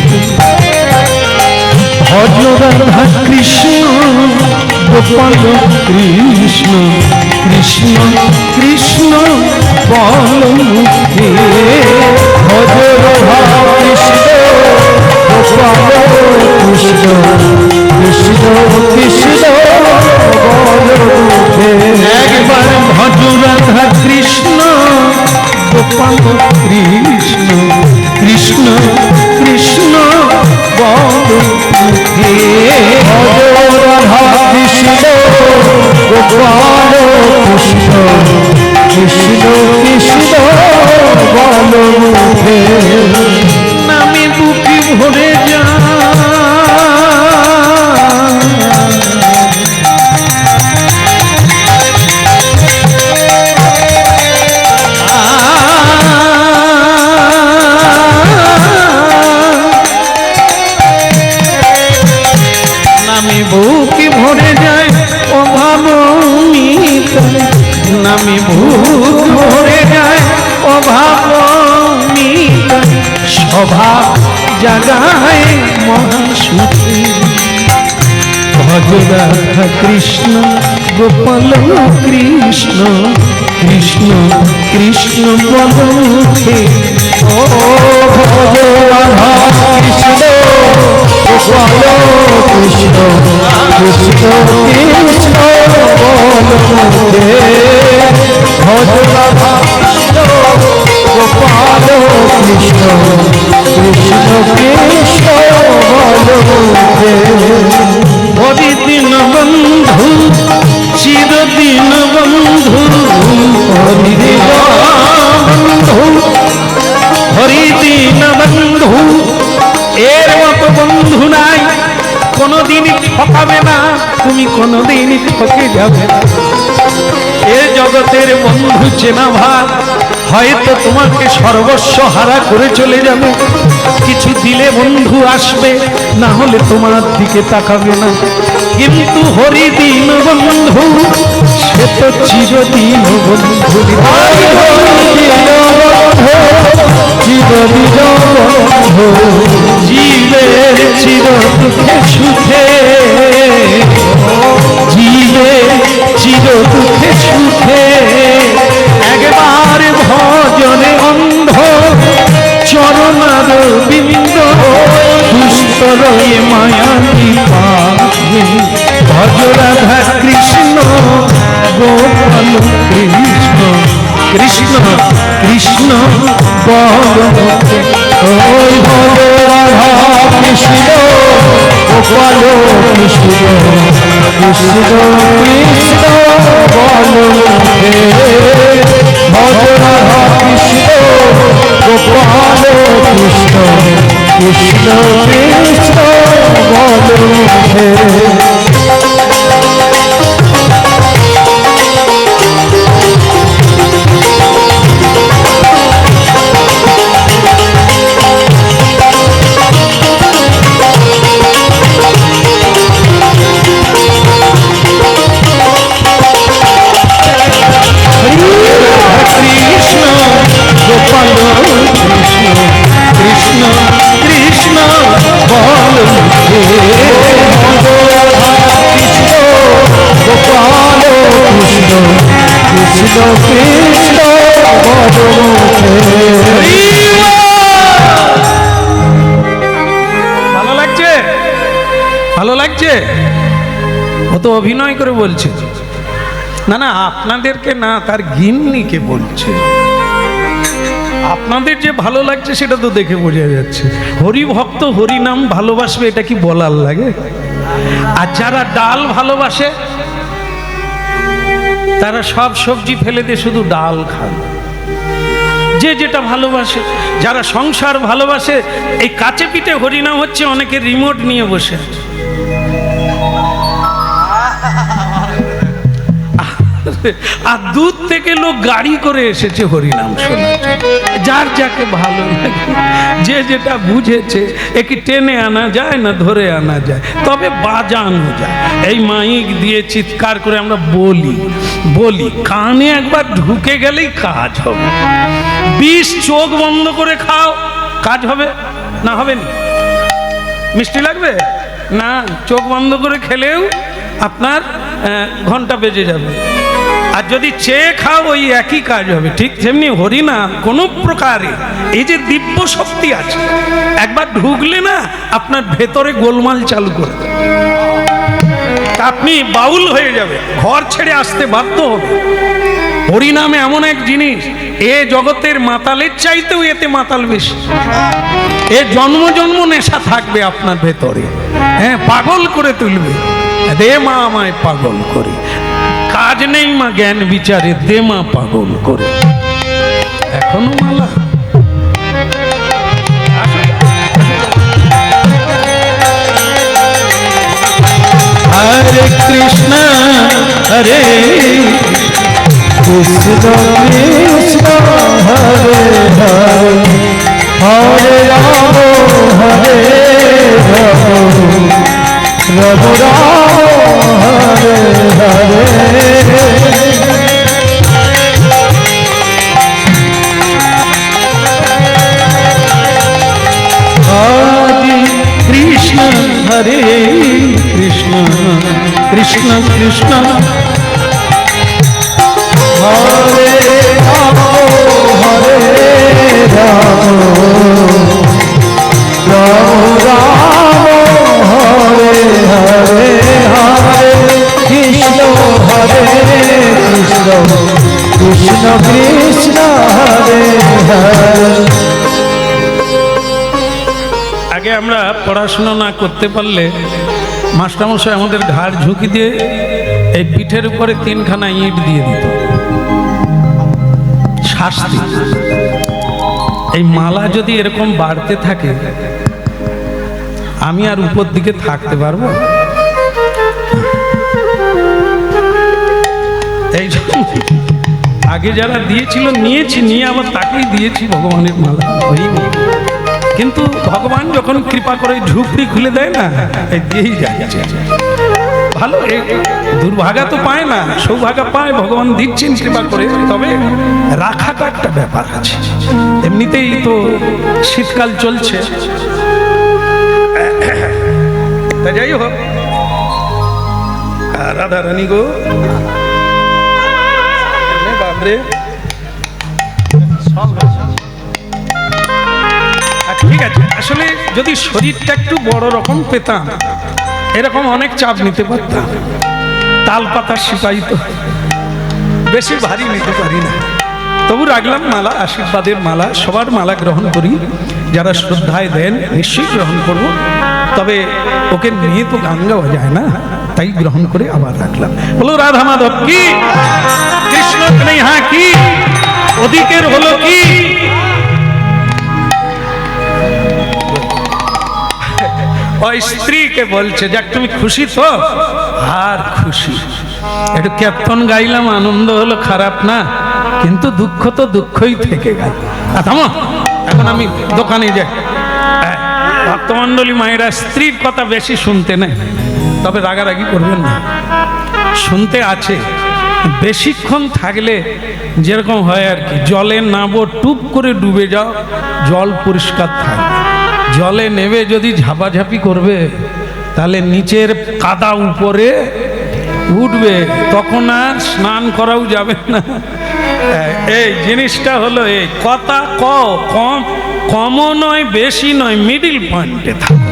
ভজ রাধা কৃষ্ণ গোপাল কৃষ্ণ, কৃষ্ণ কৃষ্ণ বল মুখে, ভজ রাধা কৃষ্ণ গোপাল কৃষ্ণ, কৃষ্ণ কৃষ্ণ বল মুখে। একবার ভজ রাধা কৃষ্ণ গোপাল কৃষ্ণ, কৃষ্ণ কৃষ্ণ বল মুখে, ভজ রাধা কৃষ্ণ গোপাল কৃষ্ণ, কৃষ্ণ কৃষ্ণ বল মুখে। নামে বুকে ভরে যায়, বুকে ভরে যায় অভাব মিত, নামে বুক ভরে যায় অভাব মিত, স্বভাব জাগায় মহাসুখী। ভজ রাধা কৃষ্ণ গোপাল কৃষ্ণ, কৃষ্ণ কৃষ্ণ বল মুখে, ও ভজ রাধা কৃষ্ণ গোপাল কৃষ্ণ, কৃষ্ণ কৃষ্ণ বল মুখে, ভজ রাধা কৃষ্ণ গোপাল কৃষ্ণ কৃষ্ণ কৃষ্ণ বলো হে। হরি দিন বন্ধু চিরদিন বন্ধু হরি দিন বন্ধু হরি দিন বন্ধু এর মতো বন্ধু নাই, কোনোদিনই ঠকাবে না, তুমি কোনোদিনই ঠকে যাবে না। এ জগতের বন্ধু চেনা ভার, হয়তো তোমাকে সর্বস্ব হারা করে চলে যাবে, কিছু দিলে বন্ধু আসবে, না হলে তোমার দিকে তাকাবে না। কিন্তু হরিদিন বন্ধু সে তো চিরদিন বন্ধু, চিরদিন বন্ধু, জীবের চির দুঃখে সুখে, জীবের চির দুঃখে সুখে একবার ভজনে অন্ধ চরণার বিন্দ দুস্তর মায়াবী পাবে। ভজ রাধা কৃষ্ণ গোপাল কৃষ্ণ কৃষ্ণ কৃষ্ণ বল ওই ভজ রাধা কৃষ্ণ গোপাল কৃষ্ণ কৃষ্ণ কৃষ্ণ বল হে। ভজ রাধা কৃষ্ণ গোপাল কৃষ্ণ কৃষ্ণ কৃষ্ণ বল হে। ভালো লাগছে? ভালো লাগছে? ও তো অভিনয় করে বলছে। না না, আপনাদেরকে না, তার গিন্নিকে বলছে। আপনাদের যে ভালো লাগছে সেটা তো দেখে বোঝা যাচ্ছে। হরি ভক্ত হরি নাম ভালোবাসবে, এটা কি বলার লাগে? আর যারা ডাল ভালোবাসে তারা সব সবজি ফেলে দিয়ে শুধু ডাল খায়। যে যেটা ভালোবাসে, যারা সংসার ভালোবাসে, এই কাছে পিঠে হরিনাম হচ্ছে, অনেকে রিমোট নিয়ে বসে আছে। আর দূর থেকে লোক গাড়ি করে এসেছে হরিনাম শোনার জন্য। যার যাকে ভালো লাগে, যে যেটা বুঝেছে, একে টেনে আনা যায় না ধরে আনা যায়, তবে বাজানো যায়। এই মাইক দিয়ে চিৎকার করে আমরা বলি বলি, কানে একবার ঢুকে গেলেই কাজ হবে। 20 চোখ বন্ধ করে খাও, কাজ হবে না? হবে না? মিষ্টি লাগবে না? চোখ বন্ধ করে খেলেও আপনার ঘন্টা বেজে যাবে। আর যদি চেয়ে খাও, ওই একই কাজ হবে। ঠিক তেমনি হরিনাম কোনো প্রকারে এই যে দিব্য শক্তি আছে, একবার ঢুকলে না আপনার ভেতরে গোলমাল চালু করে দেবে, আপনি বাউল হয়ে যাবে, ঘর ছেড়ে আসতে বাধ্য হবে। হরিনামে এমন এক জিনিস, এ জগতের মাতালের চাইতেও এতে মাতাল বেশি। এ জন্ম জন্ম নেশা থাকবে আপনার ভেতরে, হ্যাঁ, পাগল করে তুলবে। দে মা আমায় পাগল করে, কাজ নেই মা জ্ঞান বিচারে, দে মা পাগল করে। এখনো মালা হরে কৃষ্ণ হরে কৃষ্ণ কৃষ্ণ হরে হরে, হরে রাম হরে রাম, রাম রাম হরে হরে। হরে কৃষ্ণ হরে কৃষ্ণ কৃষ্ণ কৃষ্ণ হরে রাম হরে রাম, রাম রাম হরে হরে, হরে কৃষ্ণ হরে কৃষ্ণ কৃষ্ণ কৃষ্ণ হরে হরে। আগে আমরা পড়াশোনা না করতে পারলে মাস্টারমশাই আমাদের ঘাড় ঝুঁকি দিয়ে এই পিঠের উপরে 3খানা ইট দিয়ে দিত শাস্তি। এই মালা যদি এরকম বাড়তে থাকে আমি আর উপর দিকে থাকতে পারবো? এই আগে যারা দিয়েছিল নিয়েছি, নিয়ে আবার তাকেই দিয়েছি ভগবানের মালা। কিন্তু ভগবান যখন কৃপা করে ঝুপড়ি খুলে দেয় না, এই দিয়েই যাচ্ছে। ভালো, দুর্ভাগা তো পায় না, সৌভাগা পায়, ভগবান দিচ্ছেন কৃপা করে। তবে রাখাটা একটা ব্যাপার আছে। এমনিতেই তো শীতকাল চলছে, তা যাই হোক, রাধা রানী গো বাবরে, ঠিক আছে। আসলে যদি শরীরটা একটু বড় রকম পেতাম, এরকম অনেক চাপ নিতে পারতাম। তাল পাতার সিপাহী তো বেশি ভারী নিতে পারি না, তবু রাখলাম মালা, আশীর্বাদের মালা। সবার মালা গ্রহণ করি, যারা শ্রদ্ধায় দেন নিশ্চয়ই গ্রহণ করব। তবে ওকে নিয়ে তো গান গাওয়া যায় না, তাই গ্রহণ করে আবার রাখলাম। বলো রাধা মাধব কি, কৃষ্ণ নেহা কি, ওদিকের হলো কি। ওই স্ত্রীকে বলছে, যাক তুমি খুশি তো? আর খুশি, একটু কীর্তন গাইলাম, আনন্দ হলো, খারাপ না, কিন্তু দুঃখ তো দুঃখই থেকে গেল। থামো, এখন আমি দোকানে যাই। ভক্তমণ্ডলী মায়েরা স্ত্রীর কথা বেশি শুনতে নেই, তবে রাগারাগি করবেন না, শুনতে আছে। বেশিক্ষণ থাকলে যেরকম হয় আর কি, জলে নাবো টুপ করে ডুবে যাও, জল পরিষ্কার থাকবে। জলে নেবে যদি ঝাপাঝাপি করবে, তাহলে নিচের কাদা উপরে উঠবে, তখন আর স্নান করাও যাবে না। এই জিনিসটা হলো এই কথা, কমও নয় বেশি নয়, মিডিল পয়েন্টে থাকো।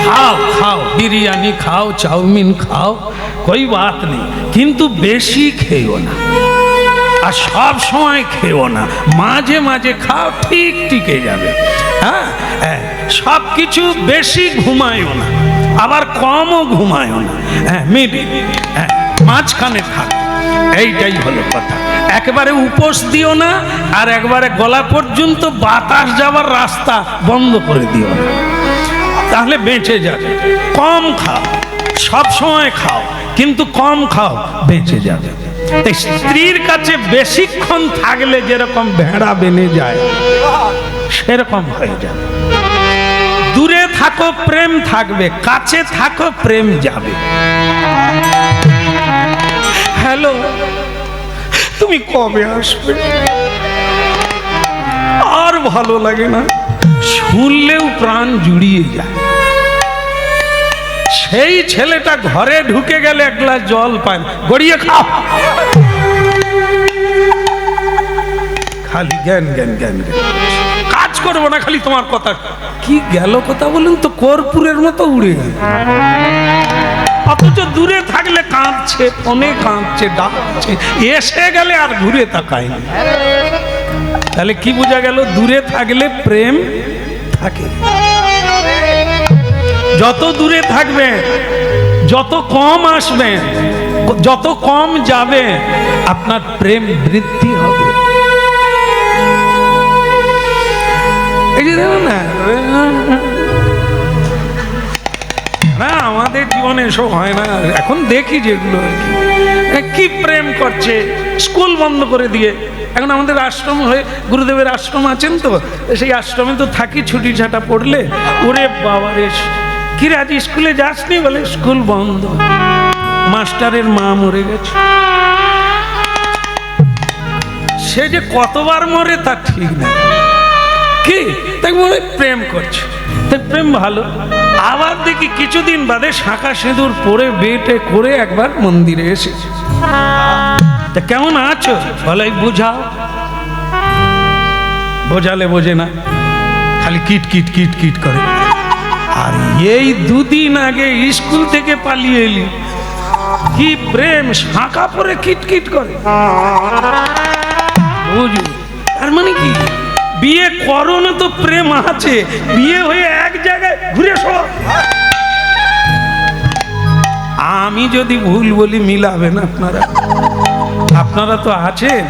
খাও খাও, বিরিয়ানি খাও, চাউমিন খাও, কোই বাত নেই, কিন্তু বেশি খেও না, আর সব সময় খেও না, মাঝে মাঝে খাও, ঠিক টিকে যাবে। হ্যাঁ, সব কিছু বেশি ঘুমায়ও না, আবার কমও ঘুমায়ও না, হ্যাঁ মিডিল, হ্যাঁ মাঝখানে থাক। এইটাই হলো কথা। একবারে উপোস দিও না, আর একবারে গলা পর্যন্ত বাতাস যাওয়ার রাস্তা বন্ধ করে দিও না, তাহলে বেঁচে যাবে। কম খাও, সব সময় খাও, কিন্তু কম খাও, বেঁচে যাবে। স্ত্রীর কাছে বেশিক্ষণ থাকলে যেরকম ভেড়া বেনে যায়, সেরকম হয়ে যাবে। দূরে থাকো প্রেম থাকবে, কাছে থাকো প্রেম যাবে। হ্যালো, তুমি কবে আসবে? আর ভালো লাগে না, শুনলেও প্রাণ জুড়িয়ে যায়। সেই ছেলেটা ঘরে ঢুকে গেলে এক গ্লাস জল পায়, গড়িয়ে খাও, খালি জ্ঞান জ্ঞান জ্ঞান জ্ঞান, কাজ করবো না, খালি তোমার কথা। কি গেল কথা বলুন তো, কর্পূরের মতো উড়ে গেল। অথচ দূরে থাকলে কাঁদছে, ফোনে কাঁদছে, ডাকছে, এসে গেলে আর ঘুরে তাকায় না। তাহলে কি বোঝা গেল? দূরে থাকলে প্রেম থাকে। যত দূরে থাকবে, যত কম আসবে, যত কম যাবে, আপনার প্রেম বৃদ্ধি হবে। এই যে দেখুন না, না আমাদের জীবনে এসব হয় না। এখন দেখি যেগুলো আর কি প্রেম করছে, স্কুল বন্ধ করে দিয়ে। এখন আমাদের আশ্রম হয়ে, গুরুদেবের আশ্রম আছেন তো, সেই আশ্রমে তো থাকি, ছুটি ছাটা পড়লে, ওরে বাবা রে, কি রে আজ স্কুলে যাসনি? বলে স্কুল বন্ধ, মাস্টারের মা মরে গেছে। সে যে কতবার মরে তা ঠিক না, কি তাই বলে প্রেম করছে, তাই প্রেম ভালো। আবার দেখি কিছুদিন বাদে শাঁখা সিঁদুর পরে বেটে করে একবার মন্দিরে এসেছে। তা কেমন আছো? বলে বুঝাও। বোঝালে বোঝে না, খালি কিট কিট কিট কিট করে। আর এই দুদিন আগে স্কুল থেকে পালিয়ে এলি, কি প্রেম, শাঁখা পরে কিট কিট করে। বুঝু, তার মানে কি? বিয়ে করো না তো প্রেম আছে, বিয়ে হয়ে এক জায়গায় ঘুরে এসো। আমি যদি ভুল বলি মিলাবেন আপনারা, আপনারা তো আছেন।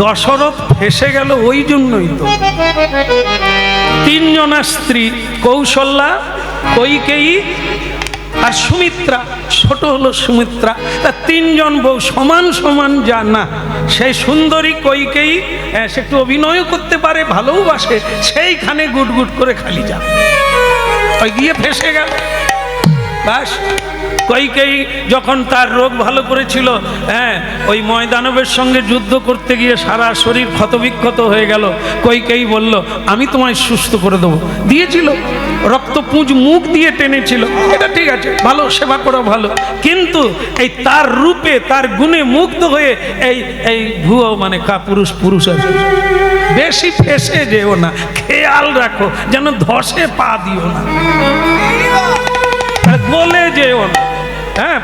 দশরথ ফেসে গেল ওই জন্যই তো। তিনজনা স্ত্রী, কৌশল্যা, কৈকেয়ী আর সুমিত্রা। ছোট হলো সুমিত্রা। তা তিনজন বউ সমান সমান যা না, সেই সুন্দরী কৈকেয়ী সে একটু অভিনয় করতে পারে, ভালোবাসে, সেইখানে গুট গুট করে খালি যা ওই গিয়ে ফেসে গেল। বাস কৈকেয়ী যখন তার রোগ ভালো করেছিল, ওই ময়দানবের সঙ্গে যুদ্ধ করতে গিয়ে সারা শরীর ক্ষতবিক্ষত হয়ে গেল। কৈকেয়ী বলল আমি তোমায় সুস্থ করে দেবো, দিয়েছিল, রক্তপুঁজ মুখ দিয়ে টেনেছিল, এটা ঠিক আছে, ভালো, সেবা করা ভালো। কিন্তু এই তার রূপে, তার গুণে মুগ্ধ হয়ে এই ভুয়ো মানে পুরুষ পুরুষ আছে, বেশি ফেসে যেও না, খেয়াল রাখো যেন ধসে পা দিও না, গলে যেও না। হ্যাঁ,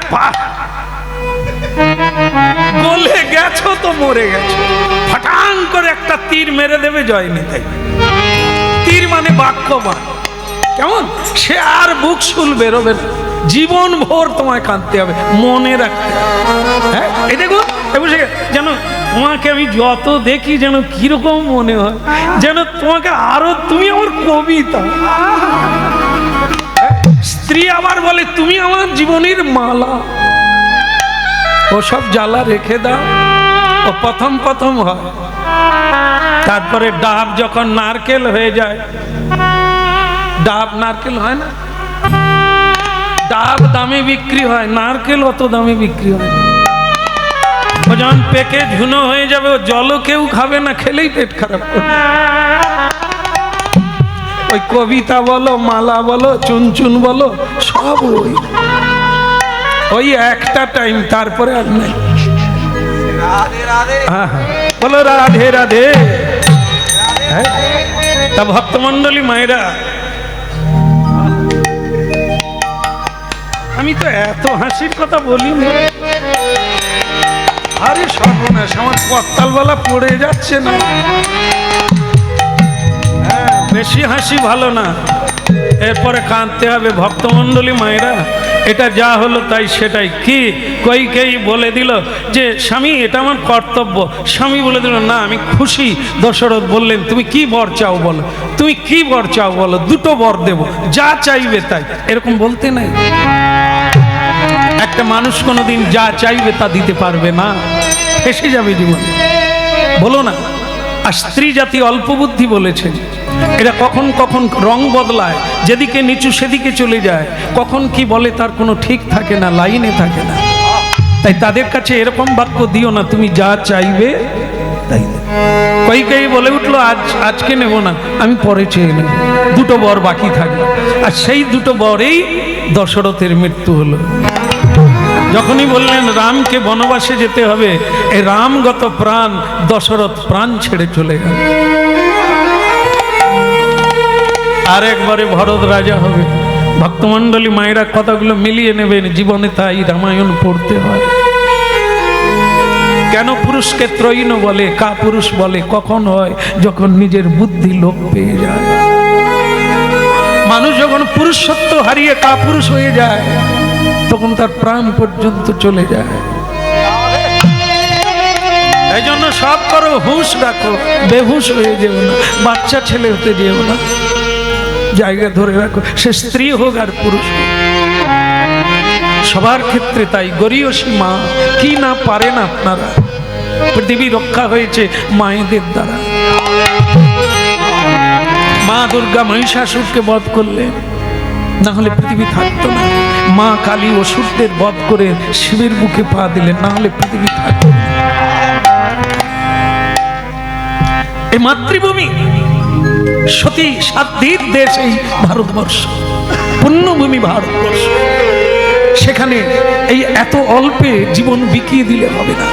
গলে গেছো তো মরে গেছো। ফটাং করে একটা তীর মেরে দেবে জয় নিতাই। তীর মানে বাক্যবান, কেমন সে আর বুক শুল বেরোবে না, জীবন ভোর তোমায় কাঁদতে হবে, মনে রাখতে হবে। হ্যাঁ, এই দেখো যেন তোমাকে আমি যত দেখি যেন কিরকম মনে হয়, যেন তোমাকে আরো, তুমি আমার কবিতা। স্ত্রী আবার বলে তুমি আমার জীবনের মালা। ও সব জ্বালা রেখে দাও, ও প্রথম প্রথম হয়, তারপরে ডাব যখন নারকেল হয়ে যায়, ডাব নারকেল হয় না, ডাব দামে বিক্রি হয়, নারকেল অত দামে বিক্রি হয় না। ও যখন পেকে ঝুনো হয়ে যাবে, ও জলও কেউ খাবে না, খেলেই পেট খারাপ করবে। ওই কবিতা বলো, মালা বলো, চুনচুন বলো, সব ওই একটা টাইম, তারপরে আর নেই। বলো রাধে রাধে। তা ভক্তমন্ডলী মায়েরা, আমি তো এত হাসির কথা বলিনি। আরে সর্বনাশ, আমার কত্তালবেলা পড়ে যাচ্ছে না। বেশি হাসি ভালো না, এরপরে কাঁদতে হবে। ভক্তমন্ডলী মায়েরা, এটা যা হলো তাই সেটাই। কি কৈকেয়ী বলে দিল যে স্বামী এটা আমার কর্তব্য। স্বামী বলে দিল না আমি খুশি। দশরথ বললেন তুমি কি বর চাও বলো, তুমি কি বর চাও বলো, দুটো বর দেব, যা চাইবে তাই। এরকম বলতে নাই। একটা মানুষ কোনোদিন যা চাইবে তা দিতে পারবে না, ফেসে যাবে জীবনে, বলো না। আর স্ত্রী জাতি অল্প বুদ্ধি বলেছে, এরা কখন কখন রং বদলায়, যেদিকে নিচু সেদিকে চলে যায়, কখন কি বলে তার কোনো ঠিক থাকে না, লাইনে থাকে না। তাই তাদের কাছে এরকম বাক্য দিও না, তুমি যা চাইবে তাই। কৈকেয়ী বলে উঠলো আজকে নেব না, আমি পরে চেয়ে নেব, দুটো বর বাকি থাকবে। আর সেই দুটো বরেই দশরথের মৃত্যু হলো। যখনই বললেন রামকে বনবাসে যেতে হবে, এই রামগত প্রাণ, দশরথ প্রাণ ছেড়ে চলে গেল। আর একবারে ভরত রাজা হবে। ভক্তমন্ডলী মায়েরা কথাগুলো মিলিয়ে নেবেন, জীবনে তাই রামায়ণ পড়তে হয়। কেন পুরুষকে ত্রৈণ বলে, কা পুরুষ বলে, কখন হয় যখন নিজের বুদ্ধি লোপ পেয়ে যায়। মানুষ যখন পুরুষত্ব হারিয়ে কা পুরুষ হয়ে যায়, তখন তার প্রাণ পর্যন্ত চলে যায়। এই জন্য সব করো, হুঁশ রাখো, বেহুশ হয়ে যেও না, বাচ্চা ছেলে হতে যেও না, জায়গা ধরে রাখো, সে স্ত্রী হোক আর পুরুষ হোক, সবার ক্ষেত্রে তাই। গরীয়সী মা কি না পারেন আপনারা, পৃথিবী রক্ষা হয়েছে মায়েদের দ্বারা। মা দুর্গা মহিষাসুরকে বধ করলেন, না হলে পৃথিবী থাকতো না। মা কালী অসুরদের বধ করে শিবের বুকে পা দিলেন, না হলে পৃথিবী থাকতো না। এই মাতৃভূমি সতী সাধ্যের দেশ এই ভারতবর্ষ, পুণ্যভূমি ভারতবর্ষ। সেখানে এই এত অল্পে জীবন বিকিয়ে দিলে হবে না।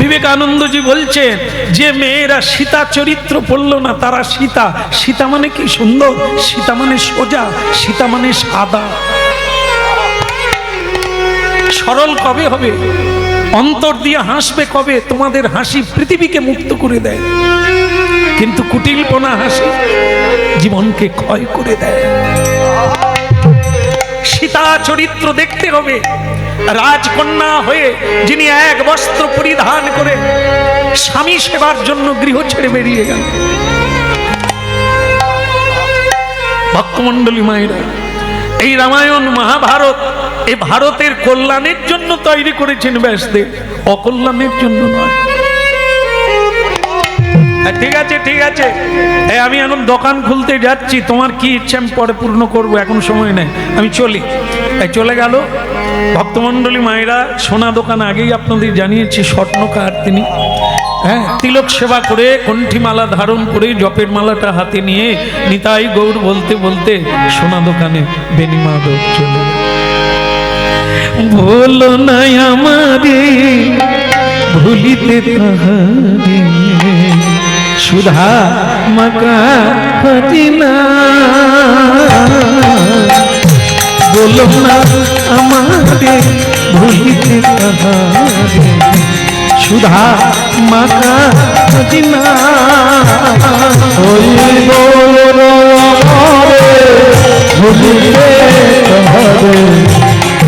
বিবেকানন্দজি বলছেন যে মেয়েরা সীতা চরিত্র পড়ল না তারা সীতা। সীতা মানে কি সুন্দর, সীতা মানে সোজা, সীতা মানে সাদা। সরল কবে হবে? অন্তর দিয়ে হাসবে কবে? তোমাদের হাসি পৃথিবীকে মুক্ত করে দেয়, কিন্তু কুটিলপনা হাসি জীবনকে ক্ষয় করে দেয়। সীতা চরিত্র দেখতে হবে, রাজকন্যা হয়ে যিনি এক বস্ত্র পরিধান করে স্বামী সেবার জন্য গৃহ ছেড়ে বেরিয়ে গেল। ভক্তমণ্ডলী মায়েরা, এই রামায়ণ মহাভারত এই ভারতের কল্যাণের জন্য তৈরি করেছেন ব্যাসদেব, অকল্যাণের জন্য নয়। ঠিক আছে, ঠিক আছে, আমি এখন দোকান খুলতে যাচ্ছি, তোমার কি ইচ্ছে আমি পরে পূর্ণ করবো, এখন সময় নেই, আমি চলি। চলে গেল। ভক্তমণ্ডলী মায়েরা, সোনা দোকান আগেই আপনাদের জানিয়েছি, স্বর্ণকার তিনি। হ্যাঁ, তিলক সেবা করে কণ্ঠিমালা ধারণ করে জপের মালাটা হাতে নিয়ে নিতাই গৌর বলতে বলতে সোনা দোকানে বেনিমাধব চলে। বলো না আমারে ভুলিতে তাহারে, সুধা মাকা ফতিনা। বলো না আমারে ভুলিতে তাহারে, সুধা মাকা ফতিনা। ওই বলো আমারে ভুলিতে তাহারে,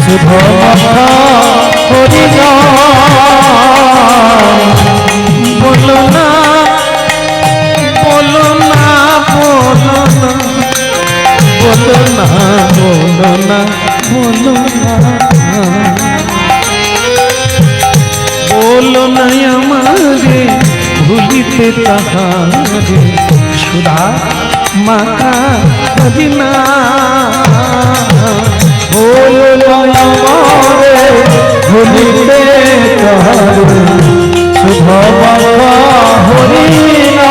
সুধা মাকা ফতিনা। বলো না, বলো না, বলো না, বলো না, বলো না, বলো না, বলো না আমারে ভুলিতে তাহারে, সুধা মাকা ফতিনা। বলো না আমারে ভুলিতে তাহারে, সুধা মাকা হরিনা।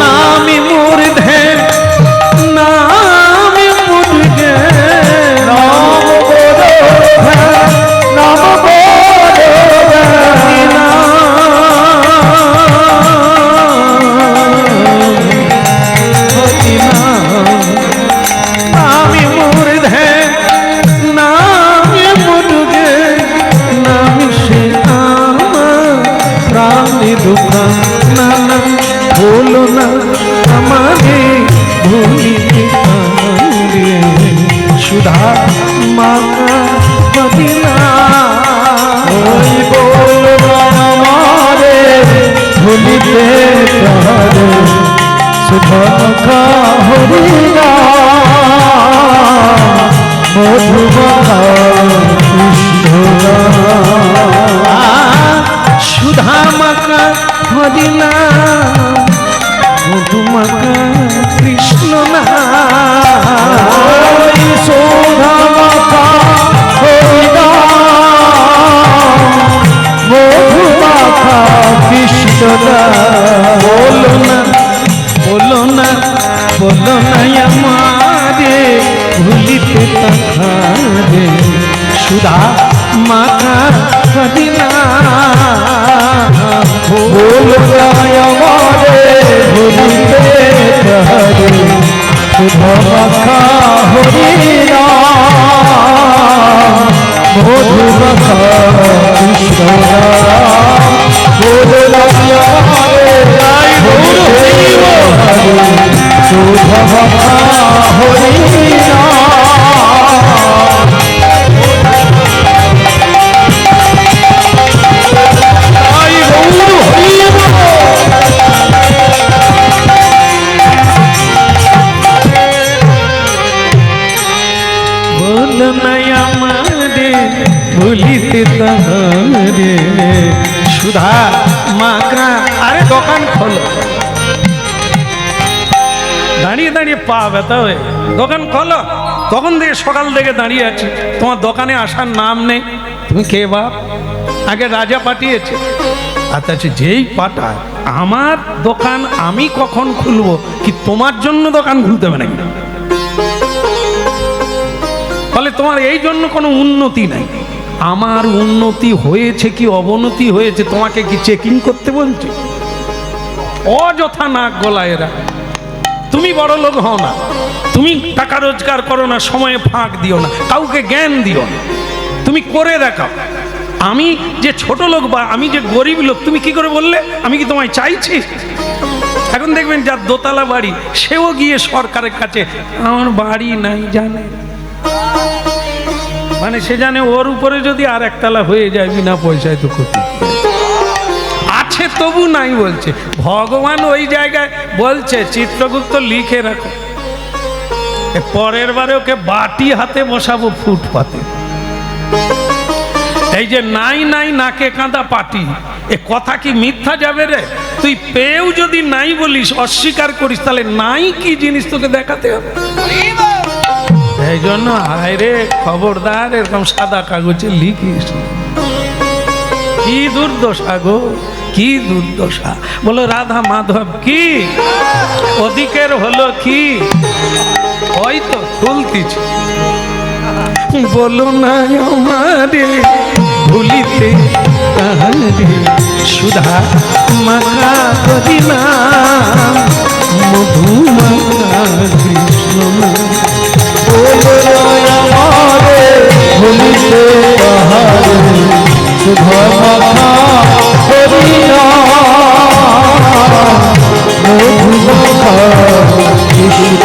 নামি মুর্ধে, নামি মুর্ধে, নাম বড়, নাম বড় হরিনা। হরিনা নামি মুর্ধে, নামি মুর্ধে, নামি সে প্রাণী দুঃখা নানা। বলো না আমারে ভুলিতে তাহারে, সুধা মাকা ফতিনা। ওই বলো না আমারে ভুলিতে তাহারে, সুধা মাকা হরিনা। মধুমাখা কৃষ্ণা, সুধা মাকা হরিনা, মধুমাখা কৃষ্ণ না। সুধা মাখা হরিনা, মধুমাখা কৃষ্ণ না। বলো না, বলো না, বলো না আমারে ভুলিতে তাহারে, সুধা মাখা ফতিনা। বলো না আমারে ভুলিতে তাহারে, সুধা মাখা হরিনা। মধুমাখা কৃষ্ণ। বলো না আমারে ভুলিতে তাহারে, সুধা মাখা হরিনা। বলো না আমারে ভুলিতে তাহারে, সুধা মাকা। আরে দোকান খোলো, দাঁড়িয়ে দাঁড়িয়ে পা ব্যথা হয়ে দোকান খোলো। তখন থেকে সকাল থেকে দাঁড়িয়ে আছি, তোমার দোকানে আসার নাম নেই। তুমি কে বাপ? আগে রাজা পাঠিয়েছে। আচ্ছা আচ্ছা, যেই পাঠায় আমার দোকান আমি কখন খুলবো? কি তোমার জন্য দোকান খুলতে হবে নাকি? ফলে তোমার এই জন্য কোনো উন্নতি নাই। আমার উন্নতি হয়েছে কি অবনতি হয়েছে তোমাকে কি চেকিং করতে বলছে? অযথা নাক গলা এরা। তুমি বড় লোক হও না, তুমি টাকা রোজগার করো না, সময়ে ফাঁক দিও না, কাউকে জ্ঞান দিও না। তুমি করে দেখাও। আমি যে ছোট লোক বা আমি যে গরিব লোক, তুমি কি করে বললে? আমি কি তোমায় চাইছি? এখন দেখবেন যার দোতলা বাড়ি, সেও গিয়ে সরকারের কাছে আমার বাড়ি নাই জানে, মানে সে জানে ওর উপরে যদি আর একতলা হয়ে যায় বিনা পয়সায় তো ক্ষতি আছে, তবু নাই বলছে। ভগবান ওই জায়গায় বলছে চিত্রগুপ্ত লিখে রাখো, পরের বারে ওকে বাটি হাতে বসাবো ফুটপাতে। এই যে নাই নাই নাকে কাঁদা পাটি, এ কথা কি মিথ্যা যাবে রে? তুই পেয়েও যদি নাই বলিস, অস্বীকার করিস, তাহলে নাই কি জিনিস তোকে দেখাতে হবে। এই জন্য হায় রে, খবরদার এরকম সাদা কাগজে লিখিস। কি দুর্দশা গো, কি দুর্দশা। বলো রাধা মাধব কি, ওদিকের হলো কি, ওই তো তুলতিছে। বলো না আমারে ভুলিতে তাহারে, সুধা মাখা করিনা মধু মাখা কৃষ্ণ। বলো না আমারে ভুলিতে তাহারে, সুধা মাখা করিনা মধু মাখা কৃষ্ণ।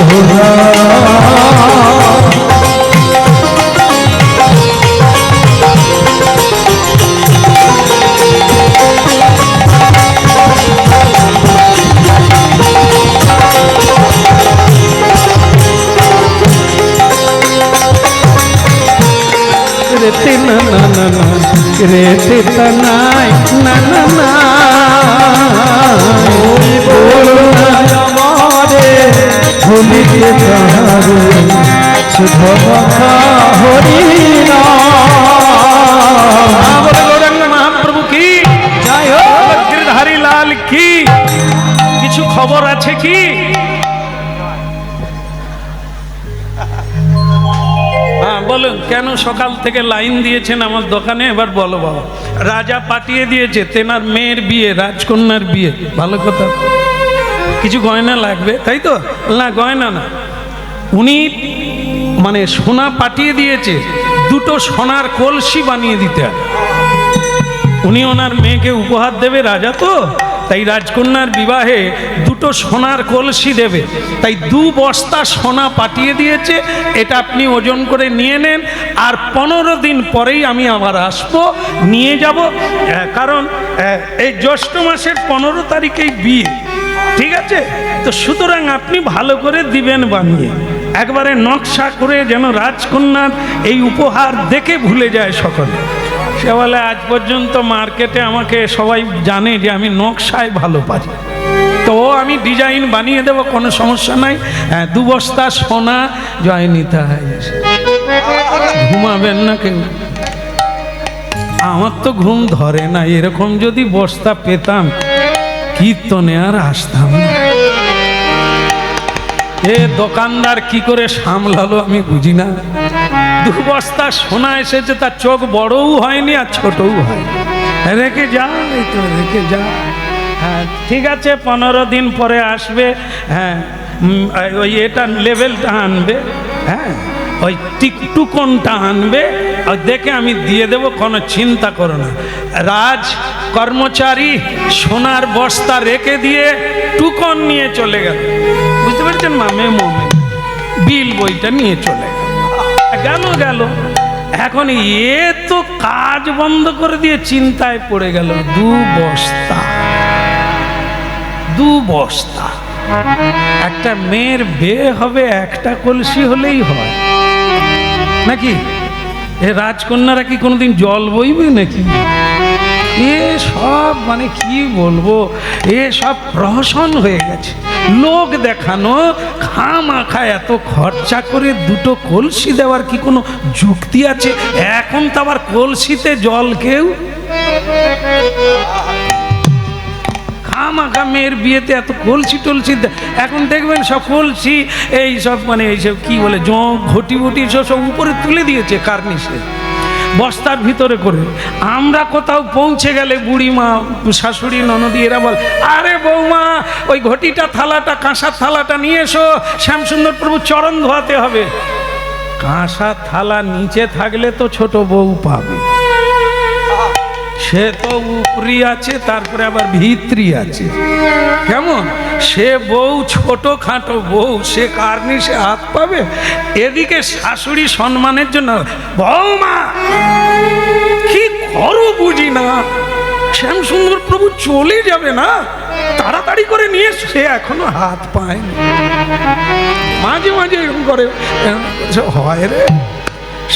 রেতে না না না না, রেতে তা নাই না না না। বলো না আমারে ভুলিতে তাহারে, সুধা মাখা হরিনা। বলে গৌরাঙ্গ মহাপ্রভু কি জয় হোক। গিরধারী লাল কি। কিছু খবর আছে কি? হ্যাঁ বলুন, কেন সকাল থেকে লাইন দিয়েছেন আমার দোকানে? এবার বলো বাবা। রাজা পাঠিয়ে দিয়েছে তেনার মেয়ের বিয়ে, রাজকন্যার বিয়ে। ভালো কথা। কিছু গয়না লাগবে তাই তো? না গয়না না, উনি মানে সোনা পাঠিয়ে দিয়েছে, দুটো সোনার কলসি বানিয়ে দিতে হবে। উনি ওনার মেয়েকে উপহার দেবে, রাজা তো, তাই রাজকন্যার বিবাহে দুটো সোনার কলসি দেবে, তাই 2 বস্তা সোনা পাঠিয়ে দিয়েছে। এটা আপনি ওজন করে নিয়ে নেন, আর 15 দিন পরেই আমি আবার আসবো, নিয়ে যাব। কারণ এই জ্যৈষ্ঠ মাসের 15 তারিখেই বিয়ে, ঠিক আছে? তো সুতরাং আপনি ভালো করে দিবেন বানিয়ে, একবারে নকশা করে, যেন রাজকন্যার এই উপহার দেখে ভুলে যায় সকলে। সে বলে আজ পর্যন্ত মার্কেটে আমাকে সবাই জানে যে আমি নকশায় ভালো পারি, তো আমি ডিজাইন বানিয়ে দেবো, কোনো সমস্যা নাই। 2 বস্তা সোনা জয় নিতাই। ঘুমাবেন না কেউ? আমার তো ঘুম ধরে না, এরকম যদি বস্তা পেতাম কীর্তনে আর আসতাম না। এ দোকানদার কি করে সামলালো আমি বুঝি না। 2 বস্তা সোনা এসেছে, তার চোখ বড়ও হয়নি আর ছোটও হয়নি। রেখে যা, এই তো রেখে যা। হ্যাঁ ঠিক আছে, 15 দিন পরে আসবে। হ্যাঁ ওই এটা লেভেলটা আনবে, হ্যাঁ ওই টিকটুকনটা আনবে, আর দেখে আমি দিয়ে দেবো, কোনো চিন্তা করো না। রাজ কর্মচারী সোনার বস্তা রেখে দিয়ে টুকন নিয়ে চলে গেল। বুঝতে পারছেন মামে মমে, বিল বইটা নিয়ে চলে গেল। গেল এখন এ তো কাজ বন্ধ করে দিয়ে চিন্তায় পড়ে গেল। 2 বস্তা, 2 বস্তা। একটা মেয়ের বিয়ে হবে, একটা কলসি হলেই হয় নাকি? এ রাজকন্যারা কি কোনোদিন জল বইবে নাকি? এ সব মানে কি বলবো, এ সব প্রহসন হয়ে গেছে, লোক দেখানো। খামাখা এত খরচা করে 2টো কলসি দেওয়ার কি কোনো যুক্তি আছে? এখন তো আবার কলসিতে জল কেউ খামাখা মেয়ের বিয়েতে এত কলসি টলসি। এখন দেখবেন সব কলসি এই সব মানে এইসব কি বলে জং ঘটি ঘটি সব উপরে তুলে দিয়েছে কার্নিশে, বস্তার ভিতরে করে। আমরা কোথাও পৌঁছে গেলে বুড়িমা, শাশুড়ি, ননদি এরা বল, আরে বৌমা ওই ঘটিটা থালাটা, কাঁসার থালাটা নিয়ে এসো, শ্যামসুন্দর প্রভু চরণ ধোয়াতে হবে। কাঁসা থালা নিচে থাকলে তো ছোট বউ পাবে, সে তো উপরি আছে, তারপরে আবার ভিতরি আছে। কেমন সে বউ, ছোট খাটো বউ, সে কারণে সে হাত পাবে। এদিকে শাশুড়ি সম্মানের জন্য, বৌমা কি করো বুঝি না, শ্যাম সুন্দর প্রভু চলে যাবে না, তাড়াতাড়ি করে নিয়ে, সে এখনো হাত পায়নি। মাঝে মাঝে এরকম করে হয় রে।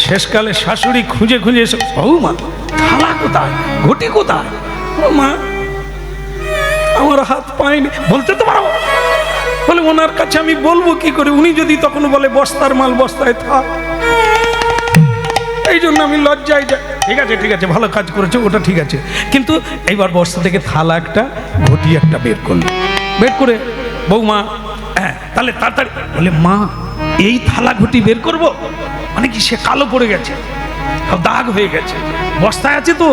শেষকালে শাশুড়ি খুঁজে খুঁজে এসে, বৌমা থালা কোথায়, ঘটি কোথায়? ও মা আমার হাত পায়নি। বলতে তো পারো, বলে ওনার কাছে আমি বলবো কি করে, উনি যদি তখন বলে বস্তার মাল বস্তায় থাক, এই জন্য আমি লজ্জায় যাই। ঠিক আছে ঠিক আছে, ভালো কাজ করেছে, ওটা ঠিক আছে। কিন্তু এইবার বস্তা থেকে থালা একটা, ঘটি একটা বের করলো, বের করে বৌমা হ্যাঁ তাহলে তাড়াতাড়ি, বলে মা এই থালা ঘটি বের করব, মানে কি সে কালো পড়ে গেছে, দাগ হয়ে গেছে, বস্তায় আছে তো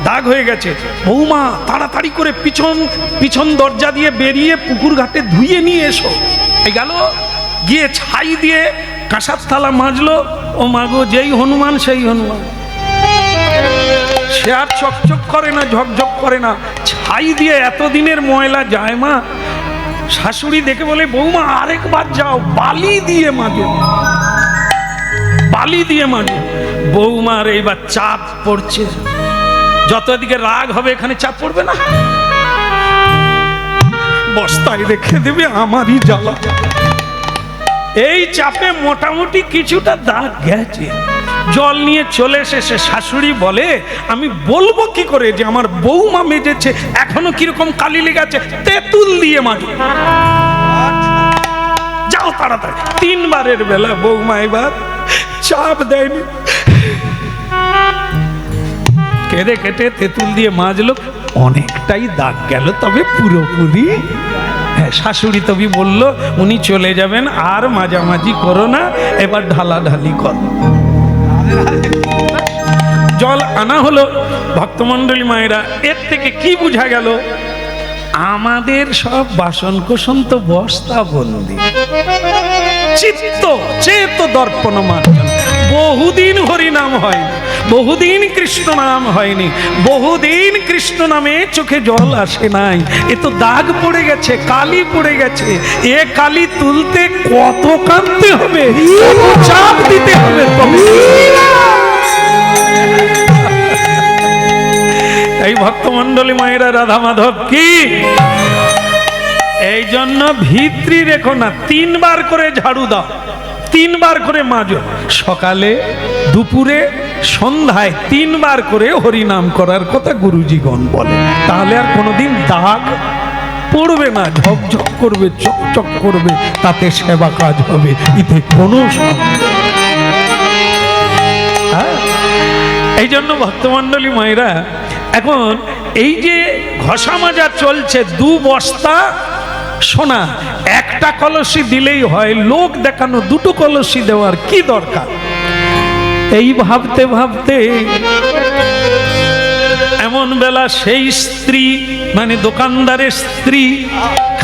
দাগ হয়ে গেছে। বৌমা তাড়াতাড়ি করে পিছন পিছন দরজা দিয়ে বেরিয়ে পুকুর ঘাটে ধুয়ে নিয়ে এসো। এই গেল, গিয়ে ছাই দিয়ে কাঁসার থালা মাজলো। ও মাগো, যেই হনুমান সেই হনুমান, সে আর চকচক করে না, ঝকঝক করে না, ছাই দিয়ে এতদিনের ময়লা যায়। মা শাশুড়ি দেখে বলে, বৌমা আরেকবার যাও, বালি দিয়ে মাজো, বালি দিয়ে মাজো। বৌমার এইবার চাপ পড়ছে, যত দিকে রাগ হবে এখানে চাপ পড়বে না, বস্তায় রেখে দেবে, আমারই জ্বালা। এই চাপে মোটামুটি কিছুটা দাগ গেছে। জল নিয়ে চলে এসে শাশুড়ি বলে, আমি বলবো কি করে যে আমার বৌমা মেজেছে, এখনো কিরকম কালি লেগে আছে, তেঁতুল দিয়ে মাজো, যাও তাড়াতাড়ি। 3 বারের বেলা বৌমা এবার চাপ দেয়নি, কেটে কেটে তেঁতুল দিয়ে মাজলো, অনেকটাই দাগ গেল, তবে পুরোপুরি। হ্যাঁ, শাশুড়ি তবে বলল, উনি চলে যাবেন, আর মাঝামাঝি করো না, এবার ঢালাঢালি করো। জল আনা হলো। ভক্তমণ্ডলী মায়েরা, এর থেকে কি বোঝা গেল? আমাদের সব বাসন কোসন তো বস্তা বন্দি, চিত্ত চেত দর্পণ মার্জন। বহুদিন হরিনাম হয়নি, বহুদিন কৃষ্ণ নাম হয়নি, বহুদিন কৃষ্ণ নামে চোখে জল আসে নাই। এ তো দাগ পড়ে গেছে, কালি পড়ে গেছে। এ কালি তুলতে কত কাঁদতে হবে, কত চাপ দিতে হবে। এই ভক্তমণ্ডলী মায়েরা, রাধা মাধব কি, এই জন্য ভিত্রি রেখো না, 3 বার করে ঝাড়ু দাও, 3 বার করে মাজো, সকালে দুপুরে সন্ধ্যায় 3 বার করে হরিনাম করার কথা গুরুজিগণ বলে। তাহলে আর কোনোদিন দাগ পড়বে না, ঝকঝক করবে, চকচক করবে, তাতে সেবা কাজ হবে, এতে কোনো সন্দেহ। এই জন্য ভক্তমণ্ডলী মায়েরা, এখন এই যে ঘষা মাজা চলছে, 2 বস্তা সোনা, একটা কলসি দিলেই হয়, লোক দেখানো 2টো কলসি দেওয়ার কি দরকার? এই ভাবতে ভাবতে এমন বেলা সেই স্ত্রী, মানে দোকানদারের স্ত্রী,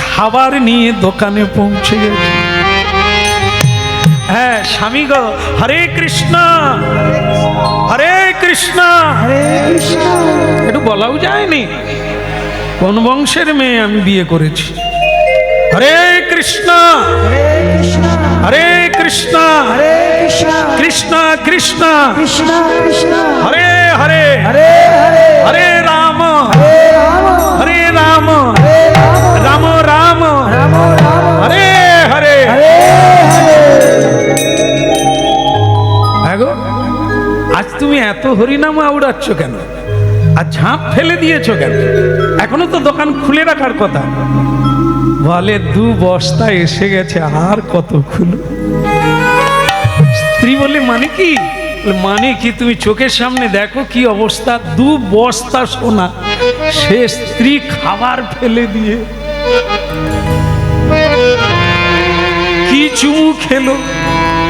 খাবার নিয়ে দোকানে পৌঁছে গেছে। হ্যাঁ স্বামী গো, হরে কৃষ্ণ হরে কৃষ্ণ হরে কৃষ্ণ, একটু বলাও যায়নি কোন বংশের মেয়ে আমি বিয়ে করেছি। হরে কৃষ্ণ হরে কৃষ্ণ হরে কৃষ্ণ কৃষ্ণ কৃষ্ণ কৃষ্ণ কৃষ্ণ হরে হরে হরে হরে হরে রাম হরে রাম রাম রাম হরে হরে হরে। আজ তুমি এত হরিনাম আউড়াচ্ছ কেন, আর ঝাঁপ ফেলে দিয়েছো কেন? এখনো তো দোকান খুলে রাখার কথা। বলে 2 বস্তা এসে গেছে, আর কত খুলো? স্ত্রী বলে মানে কি? মানে কি, তুমি চোখের সামনে দেখো কি অবস্থা, 2 বস্তা সোনা। সে স্ত্রী খাবার ফেলে দিয়ে কি চুমু খেলো,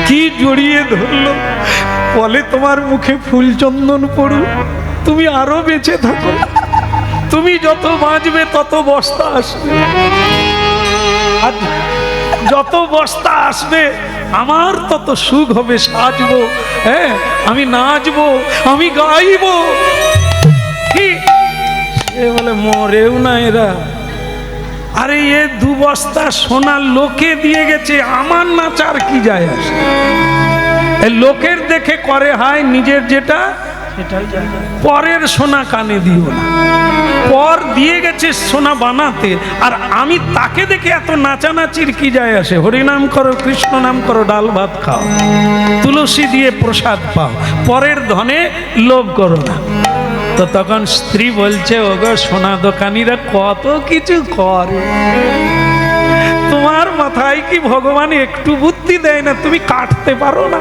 কি জড়িয়ে ধরলো। বলে তোমার মুখে ফুল চন্দন পড়ুক, তুমি আরো বেঁচে থাকো, তুমি যত বাঁচবে তত বস্তা আসবে। যত বস্তা আসবে আমার তত সুখ হবে, সাজবো, হ্যাঁ আমি নাচবো, আমি গাইবো। কি সে বলে মরেও না এরা। আরে এ 2 বস্তা সোনা লোকে দিয়ে গেছে, আমার নাচার কি যায় আসে? লোকের দেখে করে হয়, নিজের যেটা সেটাই যায়। পরের সোনা কানে দিও না। পর দিয়ে গেছে সোনা বানাতে, আর আমি তাকে দেখে এত নাচানাচির কি যায় আসে? হরিনাম করো, কৃষ্ণ নাম করো, ডাল ভাত খাও, তুলসী দিয়ে প্রসাদ পাও, পরের ধনে লোভ করো না। তো তখন স্ত্রী বলছে, ওগো সোনা দোকানিরা কত কিছু করে, তোমার মাথায় কি ভগবান একটু বুদ্ধি দেয় না? তুমি কাটতে পারো না?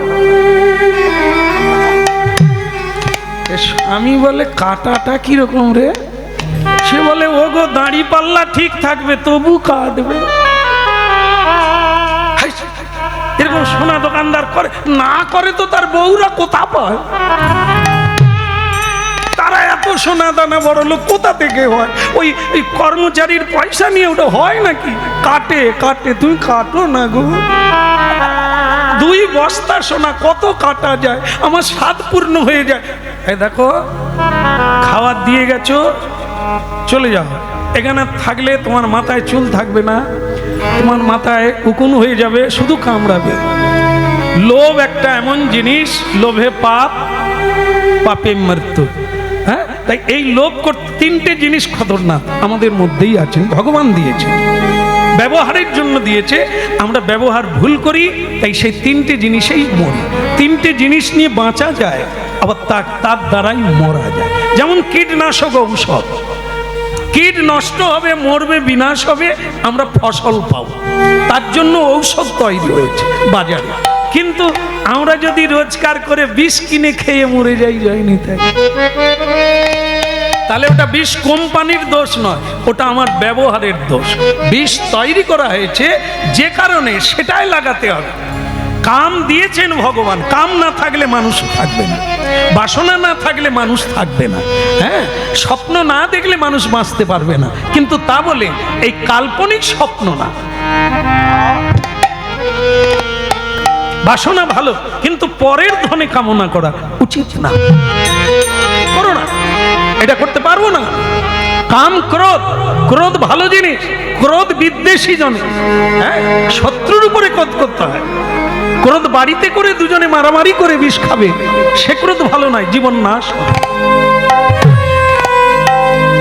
স্বামী বলে, কাটাটা কিরকম রে? সে বলে, ওগো দাড়ি পাল্লা ঠিক থাকবে তবু কাটবে। এরকম সোনা দোকানদার করে না, করে তো তার বউরা কোথা পায়? তারা এত সোনা দানা বড় লোক কোথা থেকে হয়? ওই কর্মচারীর পয়সা নিয়ে ওটা হয় নাকি? কাটে কাটে, তুমি কাটো না গো। 2 বস্তা সোনা কত কাটা যায়, আমার স্বাদ পূর্ণ হয়ে যায়। এই দেখো, খাবার দিয়ে গেছো, চলে যাও। এখানে থাকলে তোমার মাথায় চুল থাকবে না, তোমার মাথায় উকুন হয়ে যাবে, শুধু কামড়াবে। লোভ একটা এমন জিনিস, লোভে পাপ, পাপে মৃত্যু। হ্যাঁ, তাই এই লোভ করতে 3টে জিনিস খতরনাক আমাদের মধ্যেই আছেন, ভগবান দিয়েছে, ব্যবহারের জন্য দিয়েছে। আমরা ব্যবহার ভুল করি, তাই সেই 3টে জিনিসেই মরি। 3টে জিনিস নিয়ে বাঁচা যায়, আবার তার দ্বারাই মরা যায়। যেমন কীটনাশক ঔষধ, কীট নষ্ট হবে, মরবে, বিনাশ হবে, আমরা ফসল পাবো, তার জন্য ঔষধ তৈরি হয়েছে বাজারে। কিন্তু আমরা যদি রোজগার করে বিষ কিনে খেয়ে মরে যাই, যায়নি তাই, তাহলে ওটা বিষ কোম্পানির দোষ নয়, ওটা আমার ব্যবহারের দোষ। বিষ তৈরি করা হয়েছে যে কারণে, সেটাই লাগাতে হবে। কাম দিয়েছেন ভগবান, কাম না থাকলে মানুষ থাকবে না, বাসনা না থাকলে মানুষ থাকবে না, হ্যাঁ, স্বপ্ন না দেখলে মানুষ বাঁচতে পারবে না। কিন্তু তা বলে এই কাল্পনিক স্বপ্ন না। বাসনা ভালো, কিন্তু পরের ধনে কামনা করা উচিত না, করো না, এটা করতে পারবো না। কাম ক্রোধ, ক্রোধ ভালো জিনিস, ক্রোধ বিদ্বেষী জনে, হ্যাঁ, শত্রুর উপরে ক্রোধ করতে হয়। ক্রোধ বাড়িতে করে দুজনে মারামারি করে বিষ খাবে, সে ক্রোধ ভালো নয়, জীবন নাশ।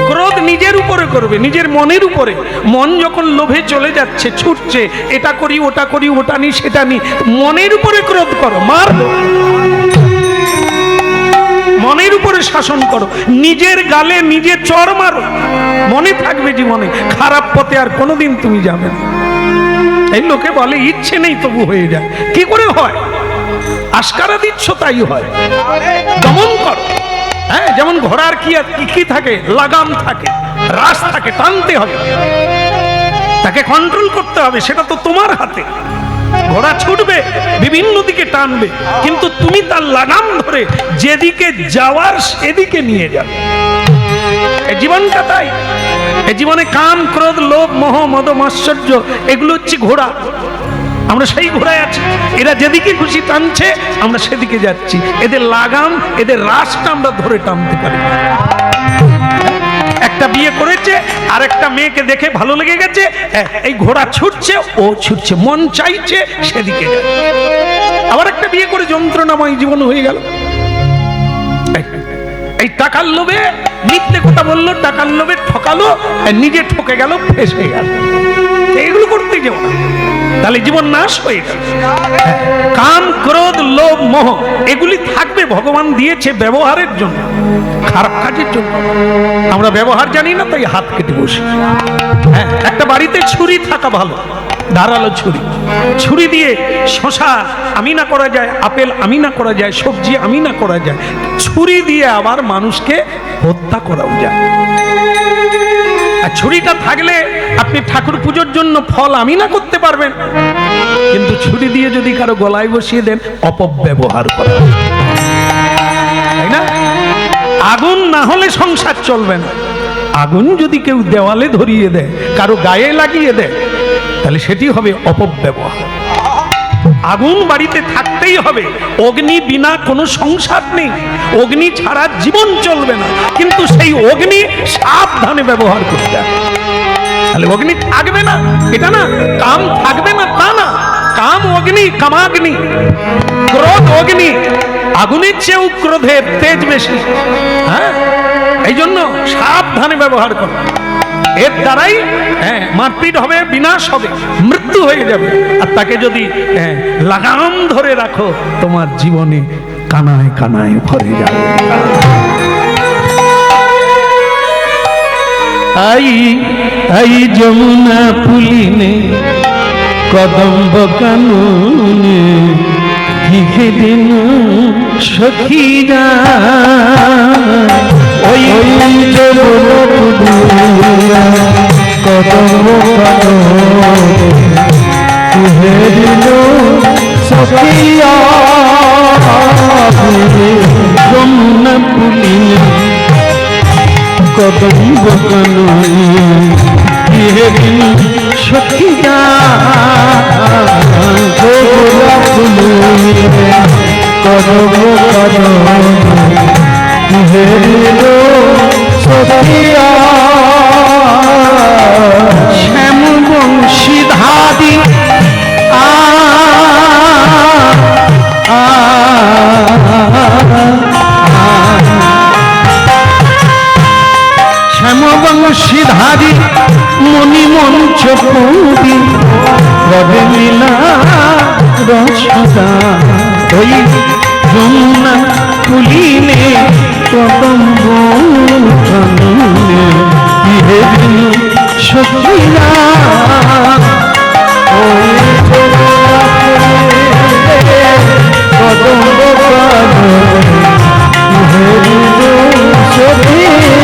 ক্রোধ নিজের উপরে করবে, নিজের মনের উপরে। মন যখন লোভে চলে যাচ্ছে, ছুটছে, এটা করি ওটা করি, ওটা নি সেটা নি, মনের উপরে ক্রোধ করো, মার, মনের উপরে শাসন করো, নিজের গালে নিজে চড় মারো, মনে থাকবে জীবনে খারাপ পথে আর কোনোদিন তুমি যাবে না। এই লোকে বলে ইচ্ছে নেই তবু হয়ে যায়, কি করে হয়? আস্কারা দিচ্ছ তাই হয়, দমন করো। হ্যাঁ, যেমন ঘোড়ার কি থাকে, লাগাম থাকে, রাস থাকে, টানতে হবে, তাকে কন্ট্রোল করতে হবে, সেটা তো তোমার হাতে। ঘোড়া ছুটবে, বিভিন্ন দিকে টানবে, কিন্তু তুমি তার লাগাম ধরে যেদিকে যাওয়ার সেদিকে নিয়ে যাবে। এই জীবনটা তাই, এই জীবনে কাম ক্রোধ লোভ মোহ মদ মাশ্চর্য, এগুলো হচ্ছে ঘোড়া। আমরা সেই ঘোড়ায় আছি, এরা যেদিকে খুশি টানছে, আমরা সেদিকে যাচ্ছি। এদের লাগাম, এদের রাসটা আমরা ধরে টানতে পারি। একটা বিয়ে করেছে, আর একটা মেয়েকে দেখে ভালো লেগে গেছে, এই ঘোড়া ছুটছে, ও ছুটছে, মন চাইছে সেদিকে যায়। আবার একটা বিয়ে করে যন্ত্রণাময় জীবন হয়ে গেল। এই টাকার লোভে মিথ্যে কথা বললো, টাকার লোভে ঠকালো, নিজে ঠকে গেল, ফেঁসে গেল। এইগুলো করতে যাও না, তাহলে জীবন নাশ হয়ে গেল। কাম ক্রোধ লোভ মোহ এগুলি থাকবে, ভগবান দিয়েছে ব্যবহারের জন্য, খারাপ কাজের জন্য। আমরা ব্যবহার জানি না, তাই হাত কেটে বসি। হ্যাঁ, একটা বাড়িতে ছুরি থাকা ভালো, ধারালো ছুরি। ছুরি দিয়ে শশা আমিনা করা যায়, আপেল আমিনা করা যায়, সবজি আমিনা করা যায়। ছুরি দিয়ে আবার মানুষকে হত্যা করাও যায়। আর ছুরিটা থাকলে আপনি ঠাকুর পুজোর জন্য ফল আমিনা করতে পারবেন, কিন্তু ছুরি দিয়ে যদি কারো গলায় বসিয়ে দেন, অপব্যবহার করা, তাই না? আগুন না হলে সংসার চলবে না। আগুন যদি কেউ দেওয়ালে ধরিয়ে দেয়, কারো গায়ে লাগিয়ে দেয়, তাহলে সেটি হবে অপব্যবহার। আগুন বাড়িতে থাকতেই হবে, অগ্নি বিনা কোনো সংসার নেই, অগ্নি ছাড়া জীবন চলবে না, কিন্তু সেই অগ্নি সাবধানে ব্যবহার করতে হবে। তাহলে অগ্নি থাকবে না এটা না, কাম থাকবে না তা না, কাম অগ্নি, কামাগ্নি, ক্রোধ অগ্নি, আগুনের চেয়েও ক্রোধের তেজ বেশি। হ্যাঁ, এই জন্য সাবধানে ব্যবহার করো, এর দ্বারাই মারপিট হবে, বিনাশ হবে, মৃত্যু হয়ে যাবে। আর তাকে যদি লাগাম ধরে রাখো, তোমার জীবনে কানায় কানায় ভরে যাবে। আই আই যমুনা পুলিনে কদম্ব কাননে লিখে দিন সখীরা, ওই যমুনা পুলিনে কদম্ব কাননে লিখে দিন সখীরা, যমুনা পুলিনে কদম্ব কাননে সখীরা, কদম্ব কাননে সখীরা, শ্যাম বংশীধারী শ্যামবংশীধারী মণিমঞ্চ কবি রবে লীলা রসদা, ওই যমুনা পুলিনে কদম্ব কাননে লিখে দিন সখীরা, ওই যমুনা পুলিনে কদম্ব কাননে লিখে দিন সখীরা,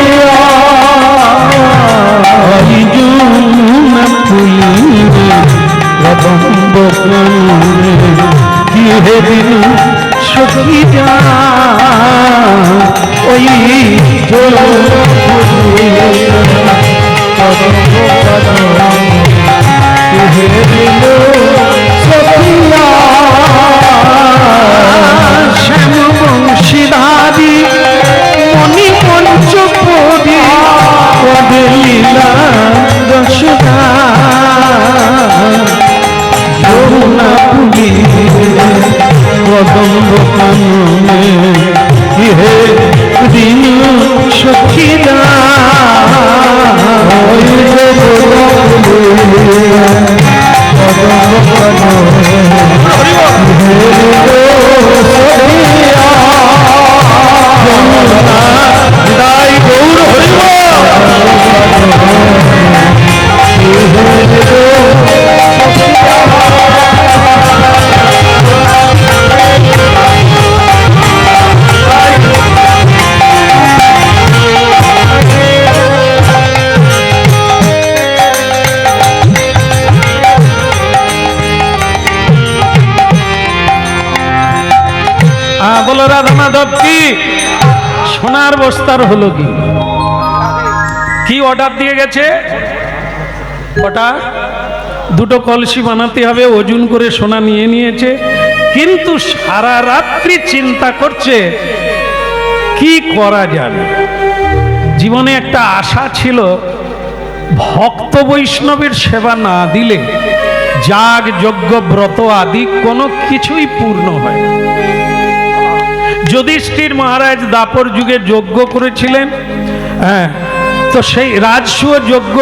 যমুনা পুলিনে কদম্ব কাননে লিখে দিন সখীরা, ওই যমুনা পুলিনে কদম্ব কাননে লিখে দিন সখীরা, শ্যাম বংশীধারী মণিমঞ্চ কবি রবে লীলা রসদা, যমুনা পুলিনে কদম্ব কাননে লিখে দিন সখীরা, ওই যমুনা পুলিনে কদম্ব কাননে লিখে দিন সখীরা, যমুনা হৃদয় গৌর হরিব বলো রাধা মাধব কি সোনার বস্তার হলো কি? কি অর্ডার দিয়ে গেছে? ওটা দুটো কলসি বানাতে হবে, ওজন করে সোনা নিয়ে নিয়েছে, কিন্তু সারা রাত্রি চিন্তা করছে কি করা যাবে। জীবনে একটা আশা ছিল, ভক্ত বৈষ্ণবের সেবা না দিলে যাগ যজ্ঞ ব্রত আদি কোনো কিছুই পূর্ণ হয় না। যুধিষ্ঠির মহারাজ দাপর যুগে যজ্ঞ করেছিলেন, তো সেই রাজসূয় যজ্ঞ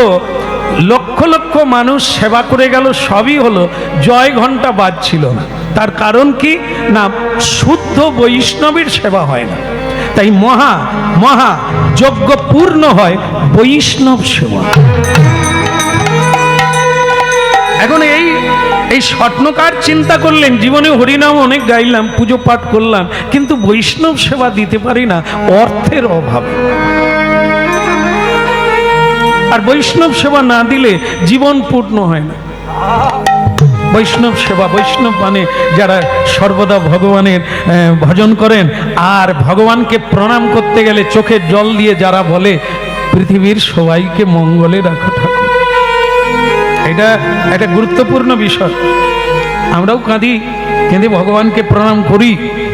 লক্ষ লক্ষ মানুষ সেবা করে গেল, সবই হলো, জয় ঘণ্টা বাজছিল না। তার কারণ কি না, শুদ্ধ বৈষ্ণবের সেবা হয় না। তাই মহা মহা যজ্ঞ পূর্ণ হয় বৈষ্ণব সেবা। এখন এই স্বপ্নকার চিন্তা করলেন, জীবনে হরিনাম অনেক গাইলাম, পুজো পাঠ করলাম, কিন্তু বৈষ্ণব সেবা দিতে পারি না, অর্থের অভাবে। আর বৈষ্ণব সেবা না দিলে জীবন পূর্ণ হয় না। বৈষ্ণব সেবা, বৈষ্ণব মানে যারা সর্বদা ভগবানের ভজন করেন, আর ভগবানকে প্রণাম করতে গেলে চোখের জল দিয়ে যারা বলে পৃথিবীর সবাইকে মঙ্গলে রাখো ঠাকুর, এটা একটা গুরুত্বপূর্ণ বিষয়। আমরাও কাঁদি, কেঁদে ভগবানকে প্রণাম করি,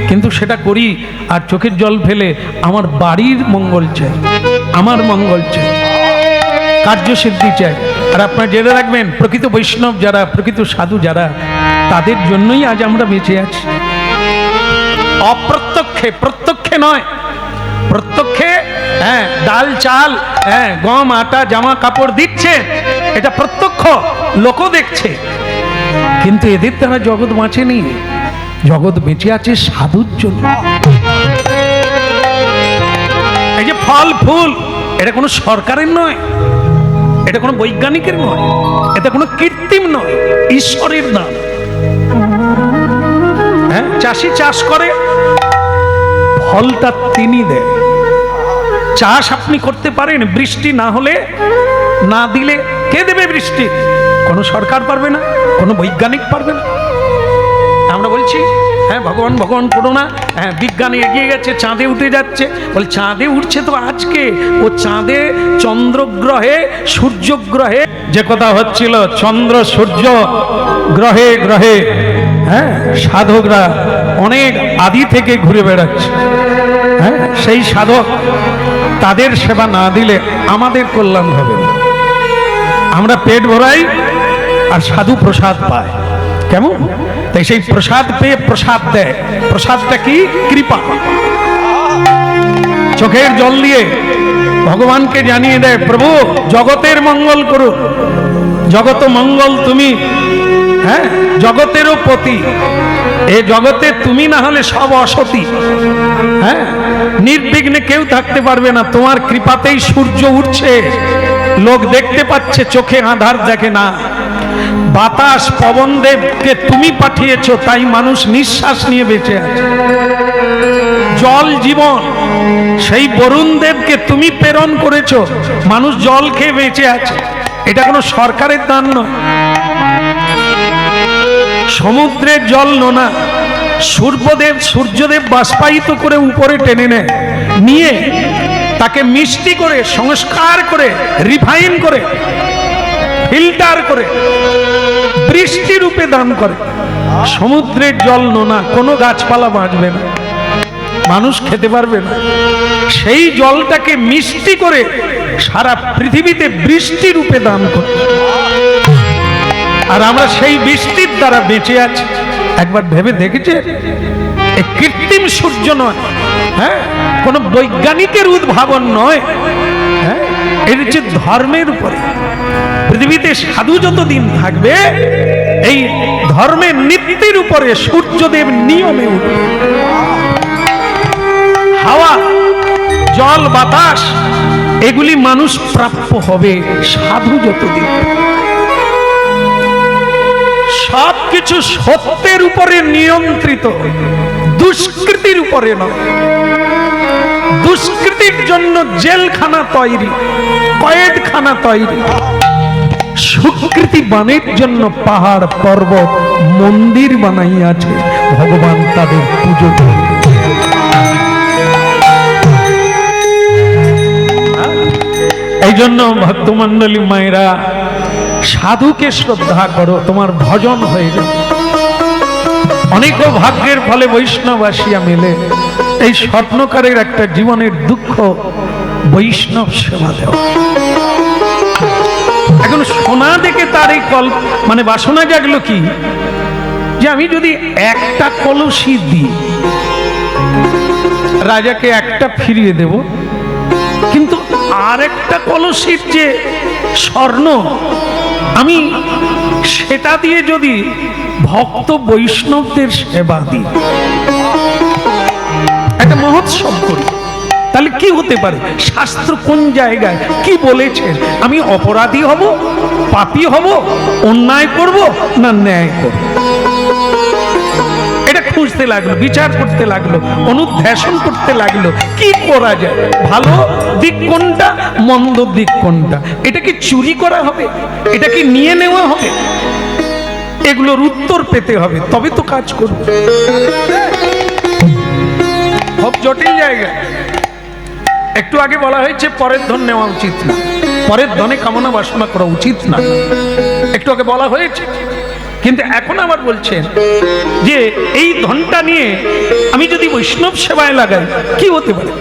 কিন্তু সেটা করি আর চোখের জল ফেলে আমার বাড়ির মঙ্গল চাই, আমার মঙ্গল চাই, কার্যসিদ্ধি চাই। আর আপনারা জেনে রাখবেন, প্রকৃত বৈষ্ণব যারা, প্রকৃত সাধু যারা, তাদের জন্যই আজ আমরা বেঁচে আছি। অপ্রত্যক্ষে, প্রত্যক্ষে নয়। প্রত্যক্ষে হ্যাঁ ডাল চাল, হ্যাঁ গম আটা জামা কাপড় দিচ্ছে, এটা প্রত্যক্ষ, লোকও দেখছে, কিন্তু এদের দ্বারা জগৎ বাঁচেনি। জগৎ বেঁচে আছে সাধুর জন্য। এই যে ফল ফুল, এটা কোনো সরকারের নয়, এটা কোনো বৈজ্ঞানিকের নয়, এটা কোনো কৃত্রিম নয়, ঈশ্বরের নাম। হ্যাঁ, চাষি চাষ করে, ফলটা তিনি দেন। চাষ আপনি করতে পারেন, বৃষ্টি না হলে, না দিলে কে দেবে বৃষ্টি? কোনো সরকার পারবে না, কোনো বৈজ্ঞানিক পারবে না। আমরা বলছি হ্যাঁ ভগবান ভগবান করো না, হ্যাঁ বিজ্ঞানে এগিয়ে গেছে, চাঁদে উঠে যাচ্ছে। বলে চাঁদে উঠছে তো আজকে, ও চাঁদে, চন্দ্রগ্রহে, সূর্যগ্রহে যে কথা হচ্ছিল, চন্দ্র সূর্য গ্রহে গ্রহে, হ্যাঁ সাধকরা অনেক আদি থেকে ঘুরে বেড়াচ্ছে। হ্যাঁ, সেই সাধক, তাদের সেবা না দিলে আমাদের কল্যাণ হবে না। আমরা পেট ভরাই আর সাধু প্রসাদ পায়, কেমন? তাই সেই প্রসাদ পেয়ে প্রসাদ দেয়। প্রসাদটা কি? কৃপা। চোখের জল দিয়ে ভগবানকে জানিয়ে দেয়, প্রভু জগতের মঙ্গল করো, জগত মঙ্গল তুমি, হ্যাঁ জগতেরও পতি, এ জগতে তুমি না হলে সব অসতি। হ্যাঁ, নির্বিঘ্নে কেউ থাকতে পারবে না, তোমার কৃপাতেই সূর্য উঠছে, লোক দেখতে পাচ্ছে, চোখে আঁধার দেখে না। বাতাস পবন দেবকে তুমি পাঠিয়েছো, তাই মানুষ নিঃশ্বাস নিয়ে বেঁচে আছে। জল জীবন, সেই বরুণ দেবকে তুমি প্রেরণ করেছো, মানুষ জল খেয়ে বেঁচে আছে। এটা কোনো সরকারের দান নয়। সমুদ্রের জল নোনা, সূর্যদেব বাষ্পায়িত করে উপরে টেনে নেয়, নিয়ে তাকে মিষ্টি করে, সংস্কার করে, রিফাইন করে, ফিল্টার করে বৃষ্টি রূপে দান করে। সমুদ্রের জল নোনা, কোনো গাছপালা বাঁচবে না, মানুষ খেতে পারবে না। সেই জলটাকে মিষ্টি করে সারা পৃথিবীতে বৃষ্টি রূপে দান করে, আর আমরা সেই বৃষ্টির দ্বারা বেঁচে আছি। একবার ভেবে দেখেছে, কৃত্রিম সূর্য নয়, হ্যাঁ কোনো বৈজ্ঞানিকের উদ্ভাবন নয়, হ্যাঁ এর হচ্ছে ধর্মের উপরে। পৃথিবীতে সাধু যতদিন থাকবে, এই ধর্মের নীতির উপরে সূর্যদেব নিয়মে উঠবে। হাওয়া, জল, বাতাস, এগুলি মানুষ প্রাপ্য হবে সাধু যতদিন। সবকিছু সত্যের উপরে নিয়ন্ত্রিত, দুষ্কৃতির উপরে নয়। দুষ্কৃতির জন্য জেলখানা তৈরি, কয়েদখানা তৈরি। সুকৃতি বানের জন্য পাহাড় পর্বত মন্দির বানাইয়াছে, ভগবান তাদের পুজো করে। এই জন্য ভক্তমণ্ডলী মায়েরা, সাধুকে শ্রদ্ধা করো, তোমার ভজন হয়ে যাবে। অনেক ভাগ্যের ফলে বৈষ্ণব আসিয়া মেলে। এই স্বপ্নকারের একটা জীবনের দুঃখ, বৈষ্ণব সেবা দেওয়া। এখন সোনা দেখে তার এই মানে বাসনা জাগলো কি, যে আমি যদি একটা কলসি দিই, রাজাকে একটা ফিরিয়ে দেব, কিন্তু আর একটা কলসির যে স্বর্ণ, আমি সেটা দিয়ে যদি ভক্ত বৈষ্ণবদের সেবা দিই, একটা মহোৎসব করি, তাহলে কি হতে পারে? শাস্ত্র কোন জায়গায় কি বলেছে? আমি অপরাধী হব, পাপী হব, অন্যায় করব না ন্যায় করব? এটা খুঁজতে লাগলো, বিচার করতে লাগলো, অনুধ্যাসন করতে লাগলো, কি করা যায়, ভালো দিক কোনটা, মন্দ দিক কোনটা, এটা কি চুরি করা হবে, এটা কি নিয়ে নেওয়া হবে? এগুলোর উত্তর পেতে হবে, তবে তো কাজ করবে। খুব জটিল জায়গা। একটু আগে বলা হয়েছে পরের ধন নেওয়া উচিত না, পরের ধনে কামনা বাসনা করা উচিত না, একটু আগে বলা হয়েছে। কিন্তু এখন আবার বলছেন যে এই ধনটা নিয়ে আমি যদি বৈষ্ণব সেবায় লাগাই কি হতে পারে।